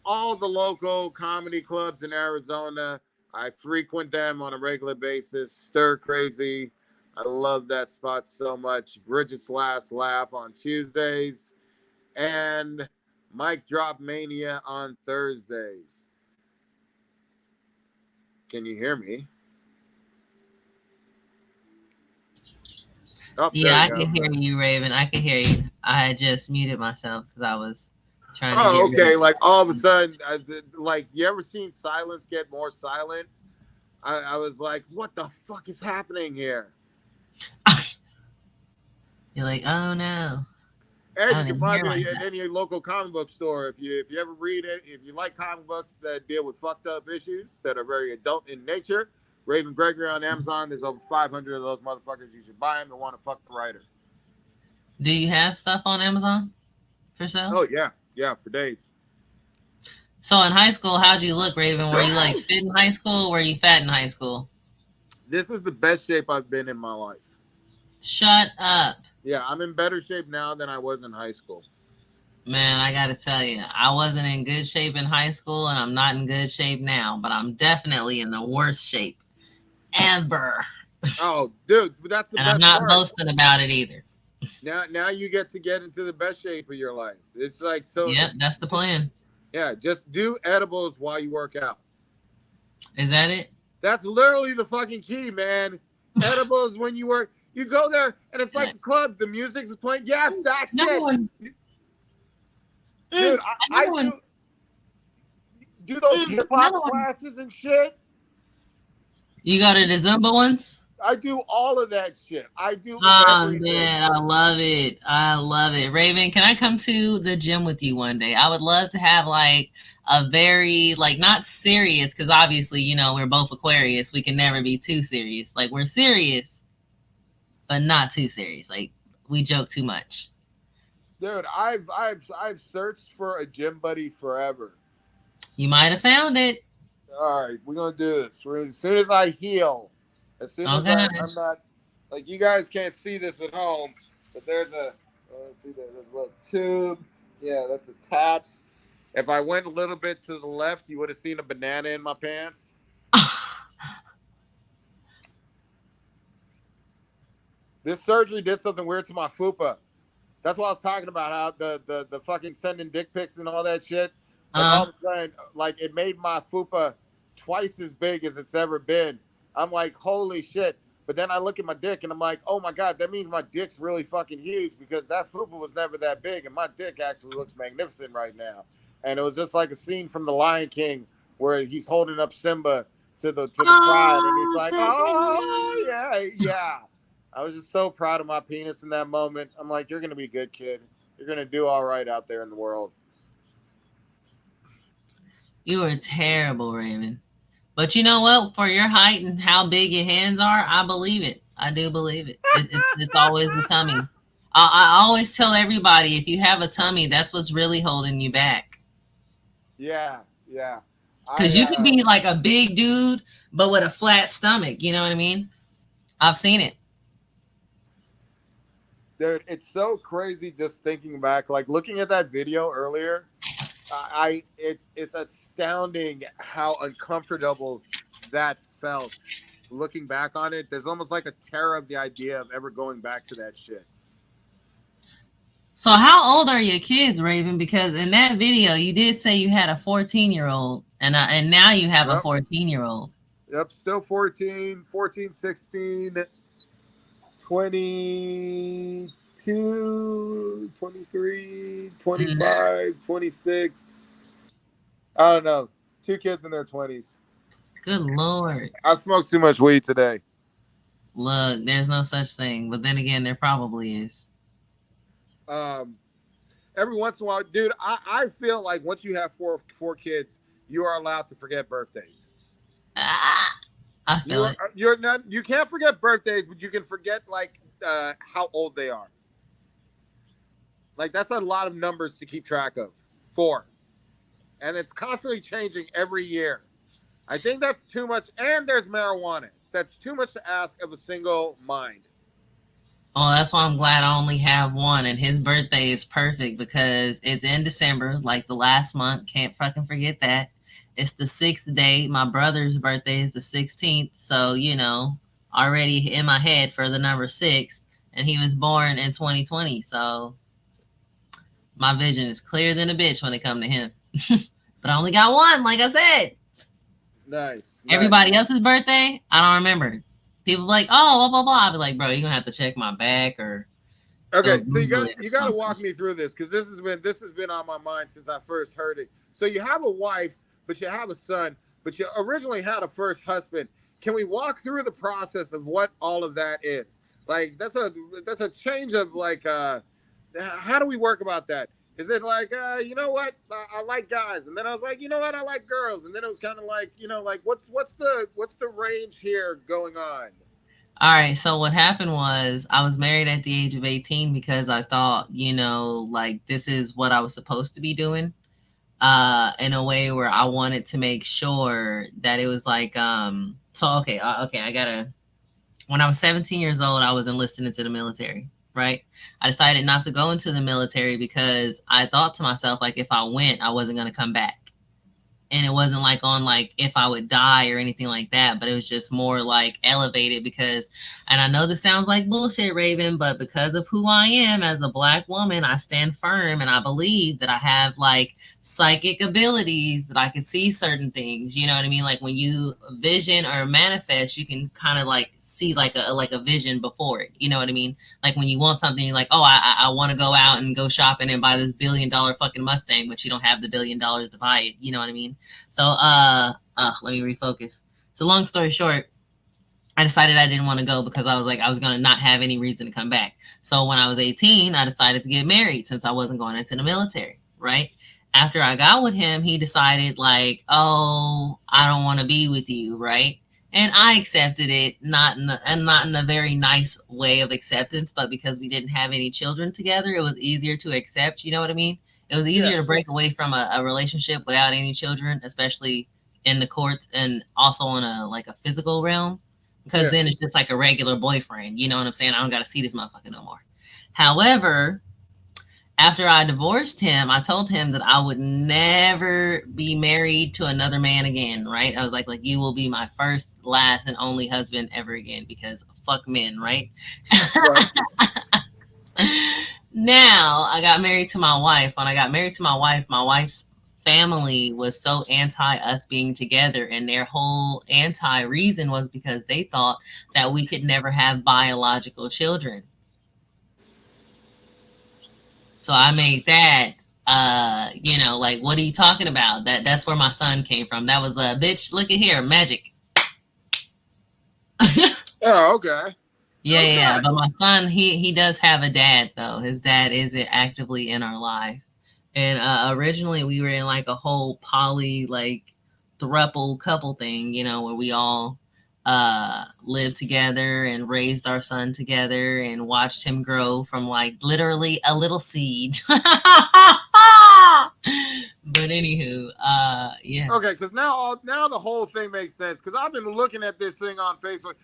all the local comedy clubs in Arizona. I frequent them on a regular basis. Stir Crazy. I love that spot so much. Bridget's Last Laugh on Tuesdays. And Mic Drop Mania on Thursdays. Can you hear me? Oh, yeah, I can hear you, Raven. I can hear you. I had just muted myself because I was trying to. Oh, okay. Like all of a sudden, like you ever seen silence get more silent? I was like, what the fuck is happening here? You're like, oh no. And you can find me at any local comic book store. If you ever read it, if you like comic books that deal with fucked up issues that are very adult in nature, Raven Gregory on Amazon. There's over 500 of those motherfuckers. You should buy them and want to fuck the writer. Do you have stuff on Amazon for sale? Oh yeah, for days. So in high school, how'd you look, Raven? Were you like fit in high school? Or were you fat in high school? This is the best shape I've been in my life. Shut up. Yeah, I'm in better shape now than I was in high school. Man, I gotta tell you, I wasn't in good shape in high school, and I'm not in good shape now, but I'm definitely in the worst shape ever. Oh, dude, that's the and best I'm not part. boasting about it either. Now you get to get into the best shape of your life. It's like so. Yep, that's the plan. Yeah, just do edibles while you work out. Is that it? That's literally the fucking key, man. Edibles when you work. You go there and it's like a club. The music's playing. Yes, that's it. Dude, I do those hip hop classes and shit. You go to the Zumba ones? I do all of that shit. I do. Oh man, I love it. I love it. Raven, can I come to the gym with you one day? I would love to have like a very not serious, because obviously, we're both Aquarius. We can never be too serious. Like we're serious, but not too serious. Like we joke too much. Dude, I've searched for a gym buddy forever. You might have found it. All right, we're gonna do this. As soon as I heal, As soon as I'm not, like, you guys can't see this at home, but there's a, let's see, there's a little tube. Yeah, that's attached. If I went a little bit to the left, you would have seen a banana in my pants. This surgery did something weird to my fupa. That's what I was talking about, how the fucking sending dick pics and all that shit. Like, all of a sudden, like, it made my fupa twice as big as it's ever been. I'm like, holy shit. But then I look at my dick and I'm like, oh my God, that means my dick's really fucking huge, because that fupa was never that big and my dick actually looks magnificent right now. And it was just like a scene from The Lion King where he's holding up Simba to the pride, and he's like, oh yeah. I was just so proud of my penis in that moment. I'm like, you're gonna be a good kid. You're gonna do all right out there in the world. You were terrible, Raymond. But you know what? For your height and how big your hands are, I believe it. I do believe it. It's always the tummy. I always tell everybody, if you have a tummy, that's what's really holding you back. Yeah. Because you can be like a big dude, but with a flat stomach. You know what I mean? I've seen it. Dude, it's so crazy just thinking back. Like, looking at that video earlier, it's astounding how uncomfortable that felt. Looking back on it, there's almost like a terror of the idea of ever going back to that shit. So how old are your kids, Raven? Because in that video, you did say you had a 14-year-old, and now you have a 14-year-old. Yep, still 14, 16, 22, 23, 25, 26. I don't know. 2 kids in their 20s. Good Lord. I smoked too much weed today. Look, there's no such thing. But then again, there probably is. Every once in a while, dude, I feel like once you have four kids, you are allowed to forget birthdays. I feel it. You can't forget birthdays, but you can forget, like, how old they are. Like, that's a lot of numbers to keep track of. 4. And it's constantly changing every year. I think that's too much. And there's marijuana. That's too much to ask of a single mind. Oh, that's why I'm glad I only have one. And his birthday is perfect because it's in December, like the last month. Can't fucking forget that. It's the 6th day. My brother's birthday is the 16th. So, you know, already in my head for the number 6. And he was born in 2020. So my vision is clearer than a bitch when it comes to him. But I only got one, like I said. Nice. Everybody else's birthday, I don't remember. People like, oh, blah, blah, blah. I'll be like, bro, you're going to have to check my back or. Okay, so you got to walk me through this, because this has been on my mind since I first heard it. So you have a wife, but you have a son, but you originally had a first husband. Can we walk through the process of what all of that is? Like, that's a change of, like, how do we work about that? Is it like, you know what, I like guys, and then I was like, you know what, I like girls, and then it was kind of like, you know, like, what's the range here going on? All right, so what happened was I was married at the age of 18 because I thought, you know, like, this is what I was supposed to be doing, in a way where I wanted to make sure that it was like, okay, when I was 17 years old, I was enlisted into the military. Right. I decided not to go into the military because I thought to myself, like, if I went, I wasn't going to come back. And it wasn't like on like if I would die or anything like that, but it was just more like elevated because, and I know this sounds like bullshit, Raven, but because of who I am as a Black woman, I stand firm and I believe that I have like psychic abilities that I can see certain things. You know what I mean? Like when you vision or manifest, you can kind of like see like a vision before it. You know what I mean? Like when you want something, you're like, oh, I want to go out and go shopping and buy this $1 billion fucking Mustang, but you don't have the $1 billion to buy it. You know what I mean? So let me refocus. So long story short, I decided I didn't want to go because I was like, I was going to not have any reason to come back. So when I was 18, I decided to get married since I wasn't going into the military, right? After I got with him, he decided like, oh, I don't want to be with you, right? And I accepted it, not in a very nice way of acceptance, but because we didn't have any children together, it was easier to accept. You know what I mean? It was easier to break away from a relationship without any children, especially in the courts and also on a physical realm, because then it's just like a regular boyfriend. You know what I'm saying? I don't got to see this motherfucker no more. However, after I divorced him, I told him that I would never be married to another man again, right? I was like you will be my first, last, and only husband ever again, because fuck men, right? Right. Now, I got married to my wife. When I got married to my wife's family was so anti us being together, and their whole anti reason was because they thought that we could never have biological children. So I made that, like, what are you talking about? That's where my son came from. That was a bitch. Look at here, magic. Oh, okay. Yeah, Okay. yeah. But my son, he does have a dad though. His dad isn't actively in our life. And originally we were in like a whole poly like throuple couple thing, where we all lived together and raised our son together and watched him grow from like literally a little seed. But anywho, yeah. Okay, because now the whole thing makes sense. Because I've been looking at this thing on Facebook.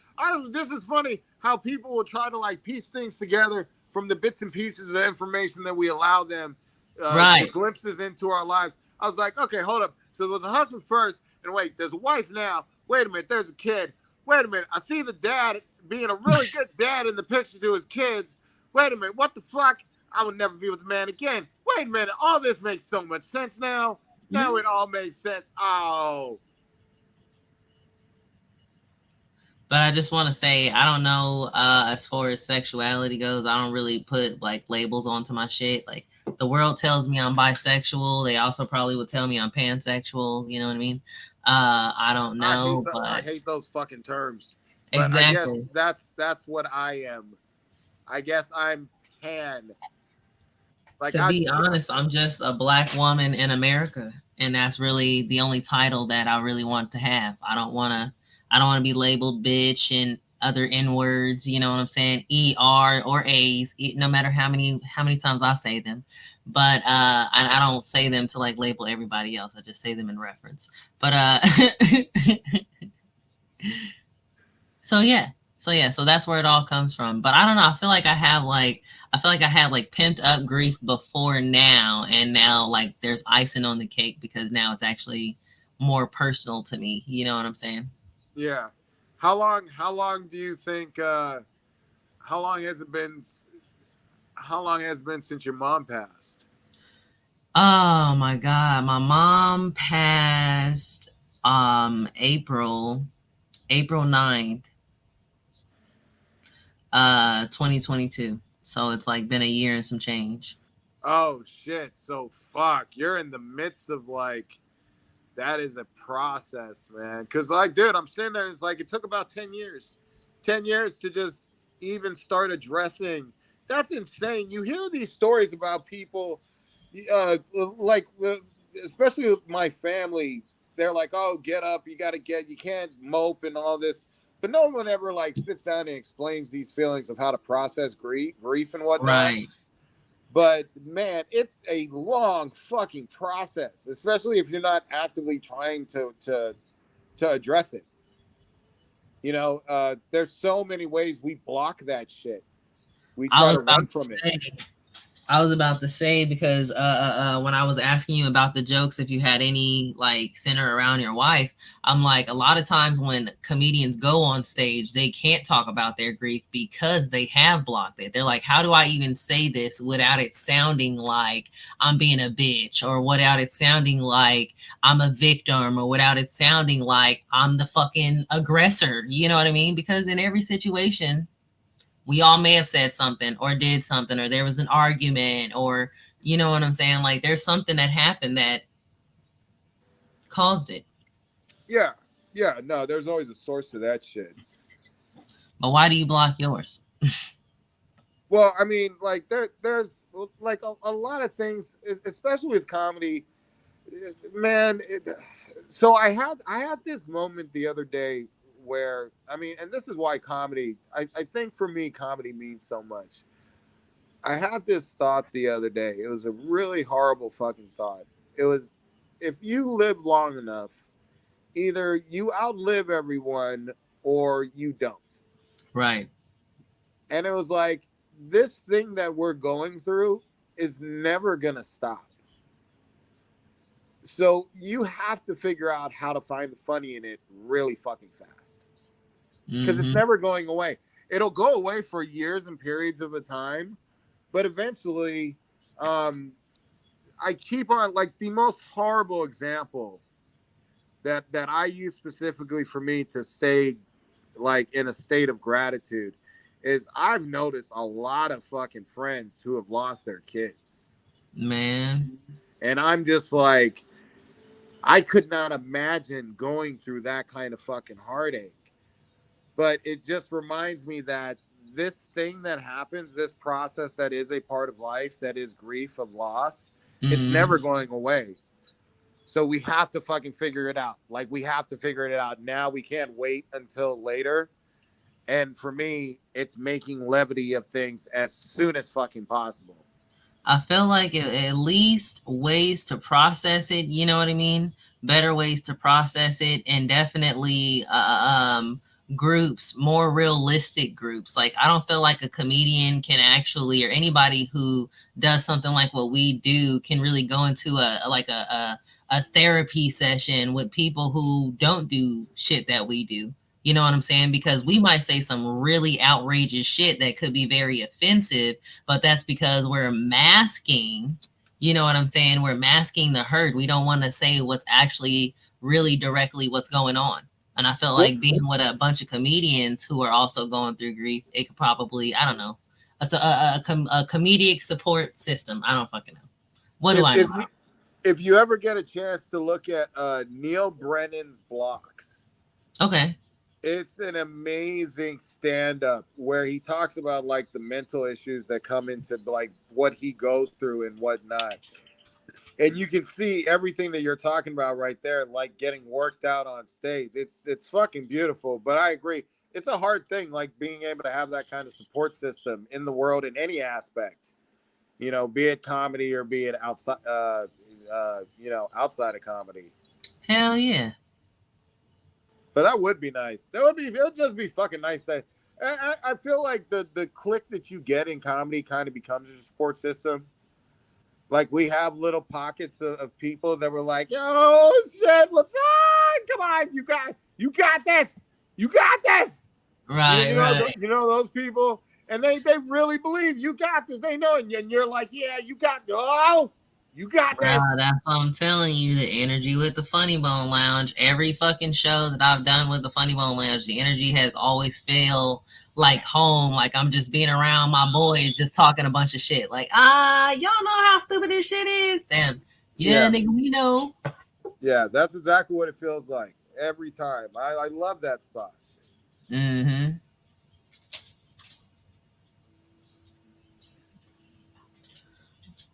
This is funny how people will try to like piece things together from the bits and pieces of information that we allow them, Right. the glimpses into our lives. I was like, okay, hold up. So there was a husband first, and wait, there's a wife now. Wait a minute, there's a kid. Wait a minute, I see the dad being a really good dad in the picture to his kids. Wait a minute, what the fuck? I would never be with a man again. Wait a minute, all this makes so much sense now. Now it all makes sense. Oh. But I just want to say, I don't know, as far as sexuality goes, I don't really put like labels onto my shit. Like the world tells me I'm bisexual. They also probably would tell me I'm pansexual. You know what I mean? I don't know, I hate those fucking terms. But exactly. I guess that's what I am. I guess I'm pan. Like, to be honest, I'm just a black woman in America, and that's really the only title that I really want to have. I don't want to be labeled bitch and other N words. You know what I'm saying? ER or A's, no matter how many times I say them. But I don't say them to like label everybody else. I just say them in reference. But so that's where it all comes from. But I don't know. I feel like I had like pent up grief before now, and now like there's icing on the cake because now it's actually more personal to me. You know what I'm saying? Yeah. How long do you think? How long has it been since your mom passed? Oh my God, my mom passed April 9th, 2022. So it's like been a year and some change. Oh shit. So fuck. You're in the midst of like, that is a process, man. Cause like, dude, I'm sitting there and it's like, it took about 10 years. 10 years to just even start addressing. That's insane. You hear these stories about people, like, especially with my family, they're like, oh, get up, you can't mope and all this. But no one ever like sits down and explains these feelings of how to process grief and whatnot. Right. But man, it's a long fucking process, especially if you're not actively trying to address it. You know, there's so many ways we block that shit. We try to run from it. I was about to say, because when I was asking you about the jokes, if you had any like center around your wife, I'm like, a lot of times when comedians go on stage, they can't talk about their grief because they have blocked it. They're like, how do I even say this without it sounding like I'm being a bitch, or without it sounding like I'm a victim, or without it sounding like I'm the fucking aggressor? You know what I mean? Because in every situation, we all may have said something or did something, or there was an argument, or, you know what I'm saying? Like there's something that happened that caused it. Yeah. Yeah. No, there's always a source to that shit. But why do you block yours? Well, I mean, like there's like a lot of things, especially with comedy, man. So I had this moment the other day where, I mean, and this is why comedy, I think for me, comedy means so much. I had this thought the other day. It was a really horrible fucking thought. It was, if you live long enough, either you outlive everyone or you don't. Right. And it was like, this thing that we're going through is never going to stop. So you have to figure out how to find the funny in it really fucking fast. Because it's never going away. It'll go away for years and periods of a time, but eventually, I keep on, like, the most horrible example that I use specifically for me to stay like in a state of gratitude is I've noticed a lot of fucking friends who have lost their kids. Man. And I'm just like, I could not imagine going through that kind of fucking heartache. But it just reminds me that this thing that happens, this process that is a part of life, that is grief of loss, it's never going away. So we have to fucking figure it out. Like, we have to figure it out now. We can't wait until later. And for me, it's making levity of things as soon as fucking possible. I feel like at least ways to process it, you know what I mean? Better ways to process it, and definitely groups, more realistic groups. Like, I don't feel like a comedian can actually, or anybody who does something like what we do, can really go into a therapy session with people who don't do shit that we do. You know what I'm saying? Because we might say some really outrageous shit that could be very offensive, but that's because we're masking, you know what I'm saying? We're masking the hurt. We don't want to say what's actually really directly what's going on. And I feel like being with a bunch of comedians who are also going through grief, it could probably, I don't know, a comedic support system. I don't fucking know. What do I know? If you ever get a chance to look at Neil Brennan's blocks. Okay. It's an amazing stand-up where he talks about like the mental issues that come into like what he goes through and whatnot. And you can see everything that you're talking about right there, like getting worked out on stage. It's fucking beautiful. But I agree. It's a hard thing, like being able to have that kind of support system in the world in any aspect, you know, be it comedy or be it outside, outside of comedy. Hell yeah. But that would be nice. It'll just be fucking nice. I feel like the click that you get in comedy kind of becomes a support system. Like, we have little pockets of people that were like, yo, shit, what's up? Come on, you got this. You got this. Right, right. You know those people? And they really believe you got this. They know it. And you're like, yeah, you got this. That's what I'm telling you. The energy with the Funny Bone Lounge. Every fucking show that I've done with the Funny Bone Lounge, the energy has always felt like home. Like I'm just being around my boys, just talking a bunch of shit. Like, y'all know how stupid this shit is. Damn. Yeah, nigga, we know. Yeah, that's exactly what it feels like every time. I love that spot. Mm-hmm.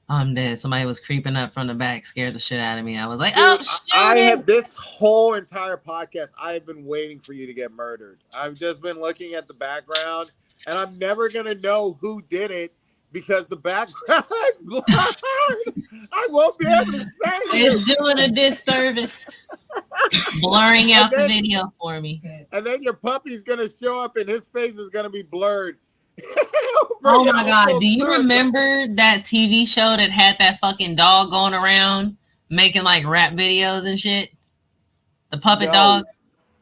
I'm dead. Somebody was creeping up from the back, scared the shit out of me. I was like, dude, oh, shit. I have this whole entire podcast. I have been waiting for you to get murdered. I've just been looking at the background, and I'm never going to know who did it because the background is blurred. I won't be able to say it. It's doing a disservice. Blurring out the video for me. And then your puppy's going to show up, and his face is going to be blurred. Oh my god, do you remember that TV show that had that fucking dog going around making like rap videos and shit? The puppet dog?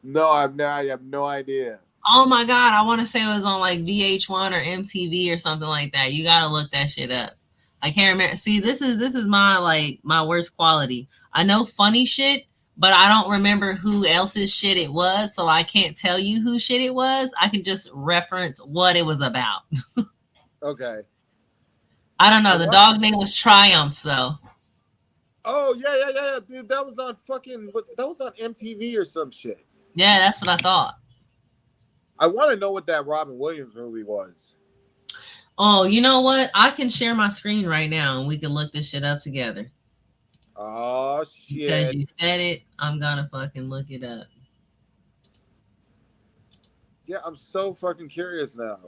No, I have no idea. Oh my god, I want to say it was on like VH1 or MTV or something like that. You gotta look that shit up. I can't remember. See, this is my worst quality. I know funny shit, but I don't remember who else's shit it was, so I can't tell you who shit it was. I can just reference what it was about. Okay. I don't know. The dog name was Triumph, though. Oh, yeah. Dude, that was on MTV or some shit. Yeah, that's what I thought. I want to know what that Robin Williams movie was. Oh, you know what? I can share my screen right now, and we can look this shit up together. Oh, shit. Because you said it, I'm gonna fucking look it up. Yeah, I'm so fucking curious now.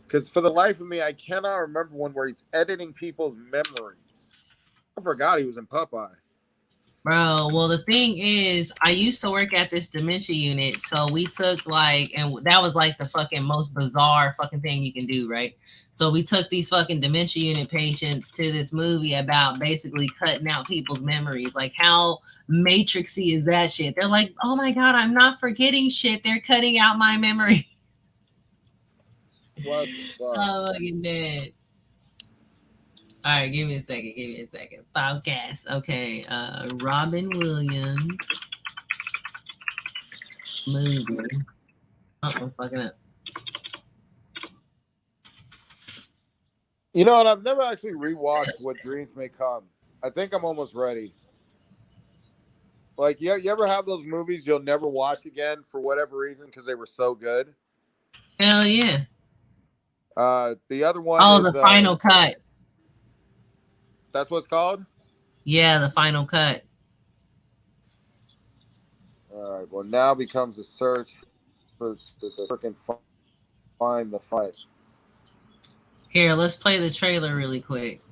Because for the life of me, I cannot remember one where he's editing people's memories. I forgot he was in Popeye. Bro, well, the thing is, I used to work at this dementia unit, so we took like, and that was like the fucking most bizarre fucking thing you can do, right? So we took these fucking dementia unit patients to this movie about basically cutting out people's memories. Like, how matrixy is that shit? They're like, oh my God, I'm not forgetting shit. They're cutting out my memory. What the fuck? Oh, fucking dead. All right, give me a second. Give me a second. Podcast. Okay. Robin Williams movie. I'm fucking up. You know what? I've never actually rewatched What Dreams May Come. I think I'm almost ready. Like, you ever have those movies you'll never watch again for whatever reason because they were so good? Hell yeah. The other one. Oh, is, the final cut. That's what it's called? Yeah, the final cut. All right. Well, now becomes a search for the freaking find the fight. Here, let's play the trailer really quick.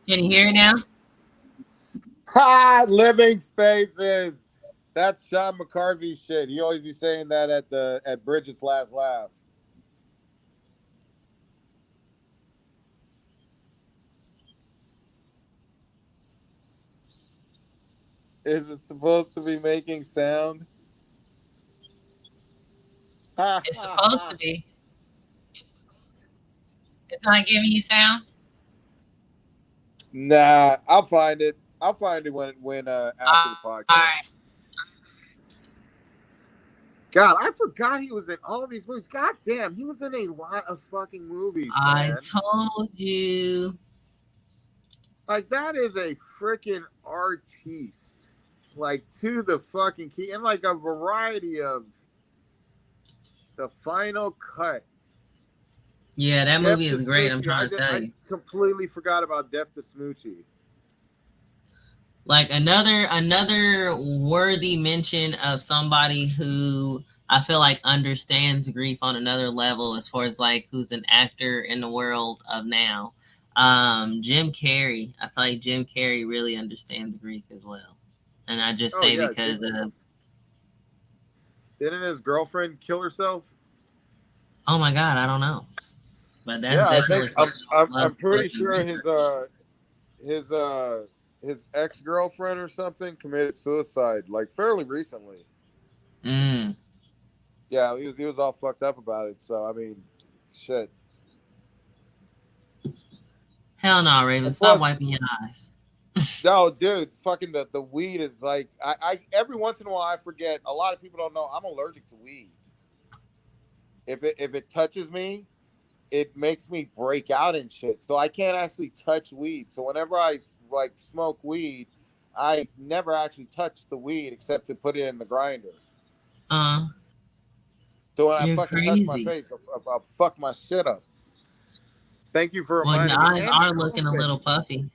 Can you hear it now? Ha! Living Spaces. That's Sean McCarthy shit. He always be saying that at Bridget's Last Laugh. Is it supposed to be making sound? It's supposed to be. It's not giving you sound? Nah, I'll find it. I'll find it when after the podcast. All right. God, I forgot he was in all of these movies. God damn, he was in a lot of fucking movies, man. I told you. Like, that is a freaking artiste. Like, to the fucking key. And like a variety of The Final Cut. Yeah, that movie is great. I'm trying to tell you. I completely forgot about Death to Smoochie. Like another worthy mention of somebody who I feel like understands grief on another level as far as like who's an actor in the world of now. Jim Carrey. I feel like Jim Carrey really understands grief as well. And I just say because of... Didn't his girlfriend kill herself? Oh my God, I don't know. But that's definitely... I'm pretty sure his ex-girlfriend or something committed suicide like fairly recently. Yeah, he was all fucked up about it. So I mean, shit. Hell no, Raven. Stop wiping your eyes. No, dude, fucking the weed is like I every once in a while I forget. A lot of people don't know I'm allergic to weed. If it touches me, it makes me break out and shit. So I can't actually touch weed. So whenever I like smoke weed, I never actually touch the weed except to put it in the grinder. So when I fucking touch my face, I'll fuck my shit up. Thank you for reminding me. Well, your eyes are looking a little puffy.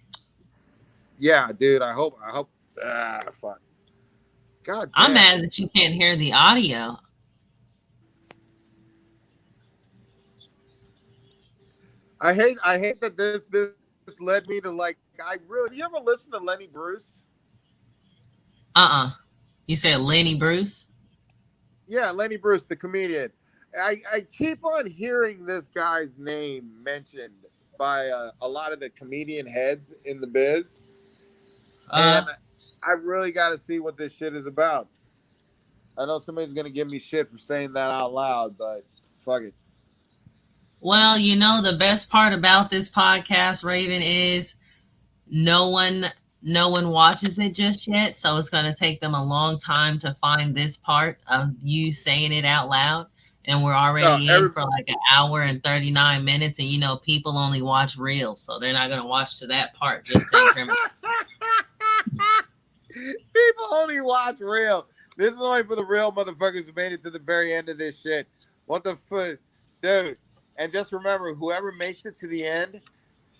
Yeah, dude. I hope. Fuck. God damn. I'm mad that you can't hear the audio. I hate that this led me to like. Do you ever listen to Lenny Bruce? You said Lenny Bruce? Yeah, Lenny Bruce, the comedian. I keep on hearing this guy's name mentioned by a lot of the comedian heads in the biz. And I really got to see what this shit is about. I know somebody's going to give me shit for saying that out loud, but fuck it. Well, you know, the best part about this podcast, Raven, is no one watches it just yet. So it's going to take them a long time to find this part of you saying it out loud. And we're already in for like an hour and 39 minutes. And, you know, people only watch reels. So they're not going to watch to that part just to incriminate. People only watch real. This is only for the real motherfuckers who made it to the very end of this shit. What the fuck? Dude. And just remember, whoever makes it to the end,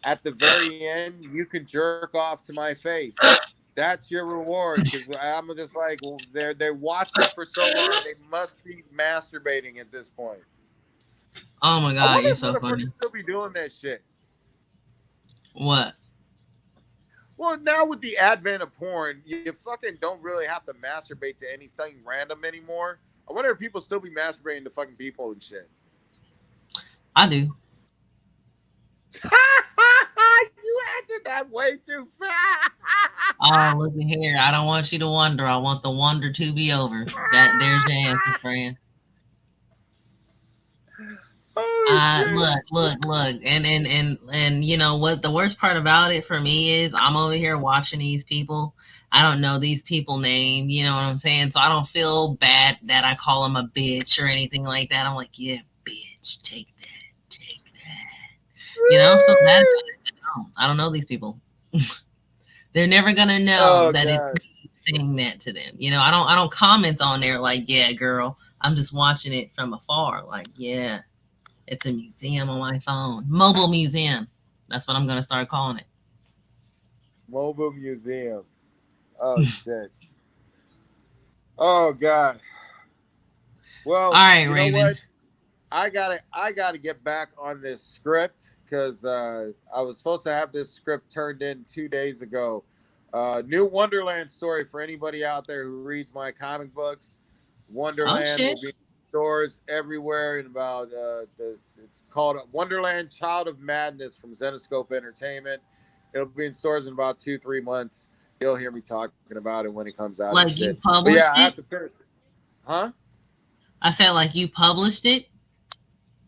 at the very end, you can jerk off to my face. That's your reward. Because I'm just like, well, they're watching it for so long, they must be masturbating at this point. Oh my God, you're so funny. Still be doing that shit. What? Well, now with the advent of porn, you fucking don't really have to masturbate to anything random anymore. I wonder if people still be masturbating to fucking people and shit. I do. You answered that way too fast. Oh, look at here. I don't want you to wonder. I want the wonder to be over. There's your answer, friend. Oh, Look, and you know what the worst part about it for me is I'm over here watching these people. I don't know these people name, you know what I'm saying? So I don't feel bad that I call them a bitch or anything like that. I'm like, yeah, bitch, take that. You know, so that's I don't know these people. They're never gonna know that God. it's me saying that to them. You know, I don't comment on there like, yeah, girl. I'm just watching it from afar, like, yeah. It's a museum on my phone. Mobile museum. That's what I'm going to start calling it. Mobile museum. Oh, shit. Oh, God. Well, all right, you Raven. know what? I gotta get back on this script because I was supposed to have this script turned in 2 days ago. New Wonderland story for anybody out there who reads my comic books. Wonderland will be in stores everywhere in about it's called Wonderland Child of Madness from Zenescope Entertainment. It'll be in stores in about 2-3 months. You'll hear me talking about it when it comes out. Like you published it? I have to finish it. Huh? I said like you published it?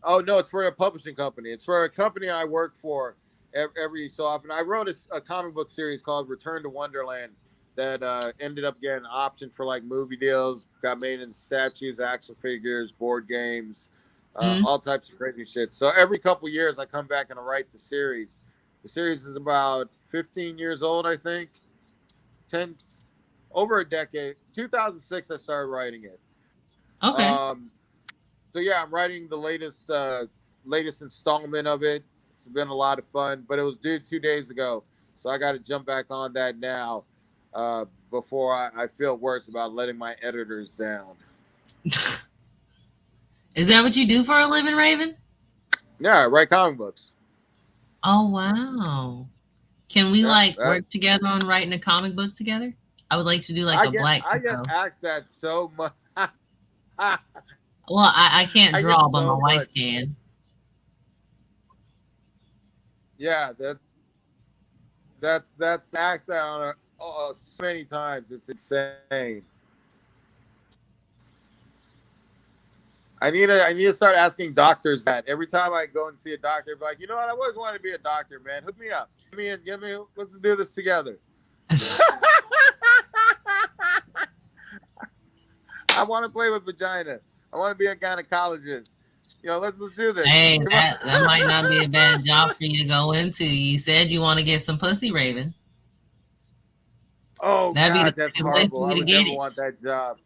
Oh, no, it's for a publishing company. It's for a company I work for every so often. I wrote a comic book series called Return to Wonderland that ended up getting optioned for like movie deals, got made into statues, action figures, board games, all types of crazy shit. So every couple years I come back and I write the series. The series is about 15 years old, I think. Over a decade. 2006 I started writing it. Okay. So yeah, I'm writing the latest installment of it. It's been a lot of fun, but it was due 2 days ago, so I got to jump back on that now before I feel worse about letting my editors down. Is that what you do for a living, Raven? Yeah, I write comic books. Oh wow! Can we work together on writing a comic book together? I would like to do like Black. I get asked that so much. Well, I can't draw, but my wife can. Yeah, that's asked that on so many times. It's insane. I need to start asking doctors that every time I go and see a doctor. Be like, you know what? I always wanted to be a doctor, man. Hook me up. Give me. Let's do this together. I want to play with vagina. I want to be a gynecologist. You know, let's do this. Hey, that might not be a bad job for you to go into. You said you want to get some pussy, Raven. Oh, God, that's horrible. I would never want that job.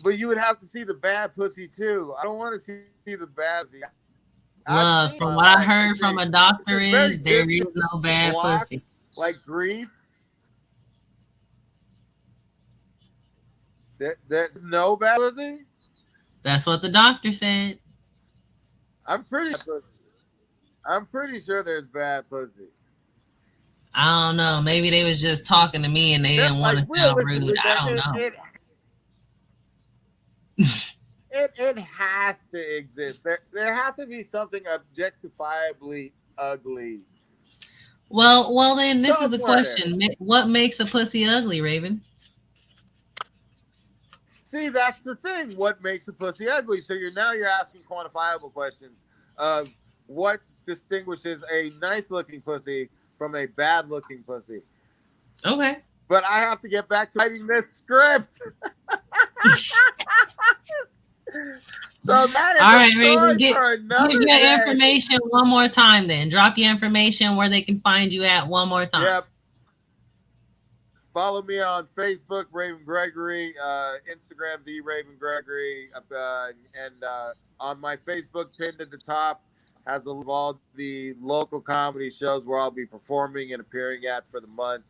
But you would have to see the bad pussy, too. I don't want to see the bad pussy. Love, from what I heard from a doctor is there is no bad pussy. Like grief. There's no bad pussy? That's what the doctor said. I'm pretty sure there's bad pussy. I don't know. Maybe they was just talking to me and they didn't want to sound rude. I don't know. It has to exist. There has to be something objectifiably ugly. Well, then this is the question. What makes a pussy ugly, Raven? See, that's the thing. What makes a pussy ugly? So you're asking quantifiable questions of what distinguishes a nice-looking pussy from a bad-looking pussy. Okay. But I have to get back to writing this script. So that is all right, Raven. Give your information one more time. Then drop your information where they can find you at one more time. Yep. Follow me on Facebook, Raven Gregory, Instagram, The Raven Gregory, and on my Facebook, pinned at the top, has all the local comedy shows where I'll be performing and appearing at for the month.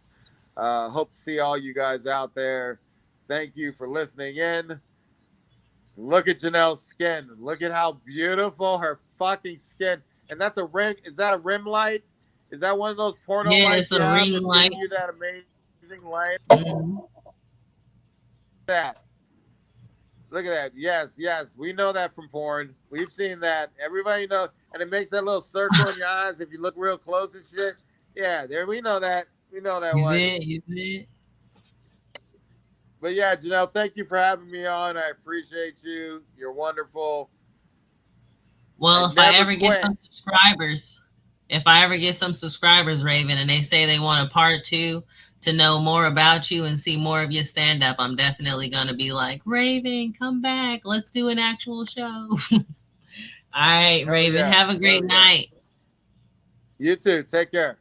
Hope to see all you guys out there. Thank you for listening in. Look at Janelle's skin. Look at how beautiful her fucking skin. And that's a rim. Is that a rim light? Is that one of those porno Yeah, lights it's you a have ring that's light. giving you that amazing light? Mhm. That. Look at that. Yes, yes. We know that from porn. We've seen that. Everybody knows. And it makes that little circle in your eyes if you look real close and shit. Yeah, there we know that. We know that You one. see it? You see it? But yeah, Janelle, thank you for having me on. I appreciate you. You're wonderful. Well, And if I never ever get quit. some subscribers, Raven, and they say they want a part 2 to know more about you and see more of your stand up, I'm definitely going to be like, Raven, come back. Let's do an actual show. All right, Hell Raven, yeah. have a great Hell yeah. night. You too. Take care.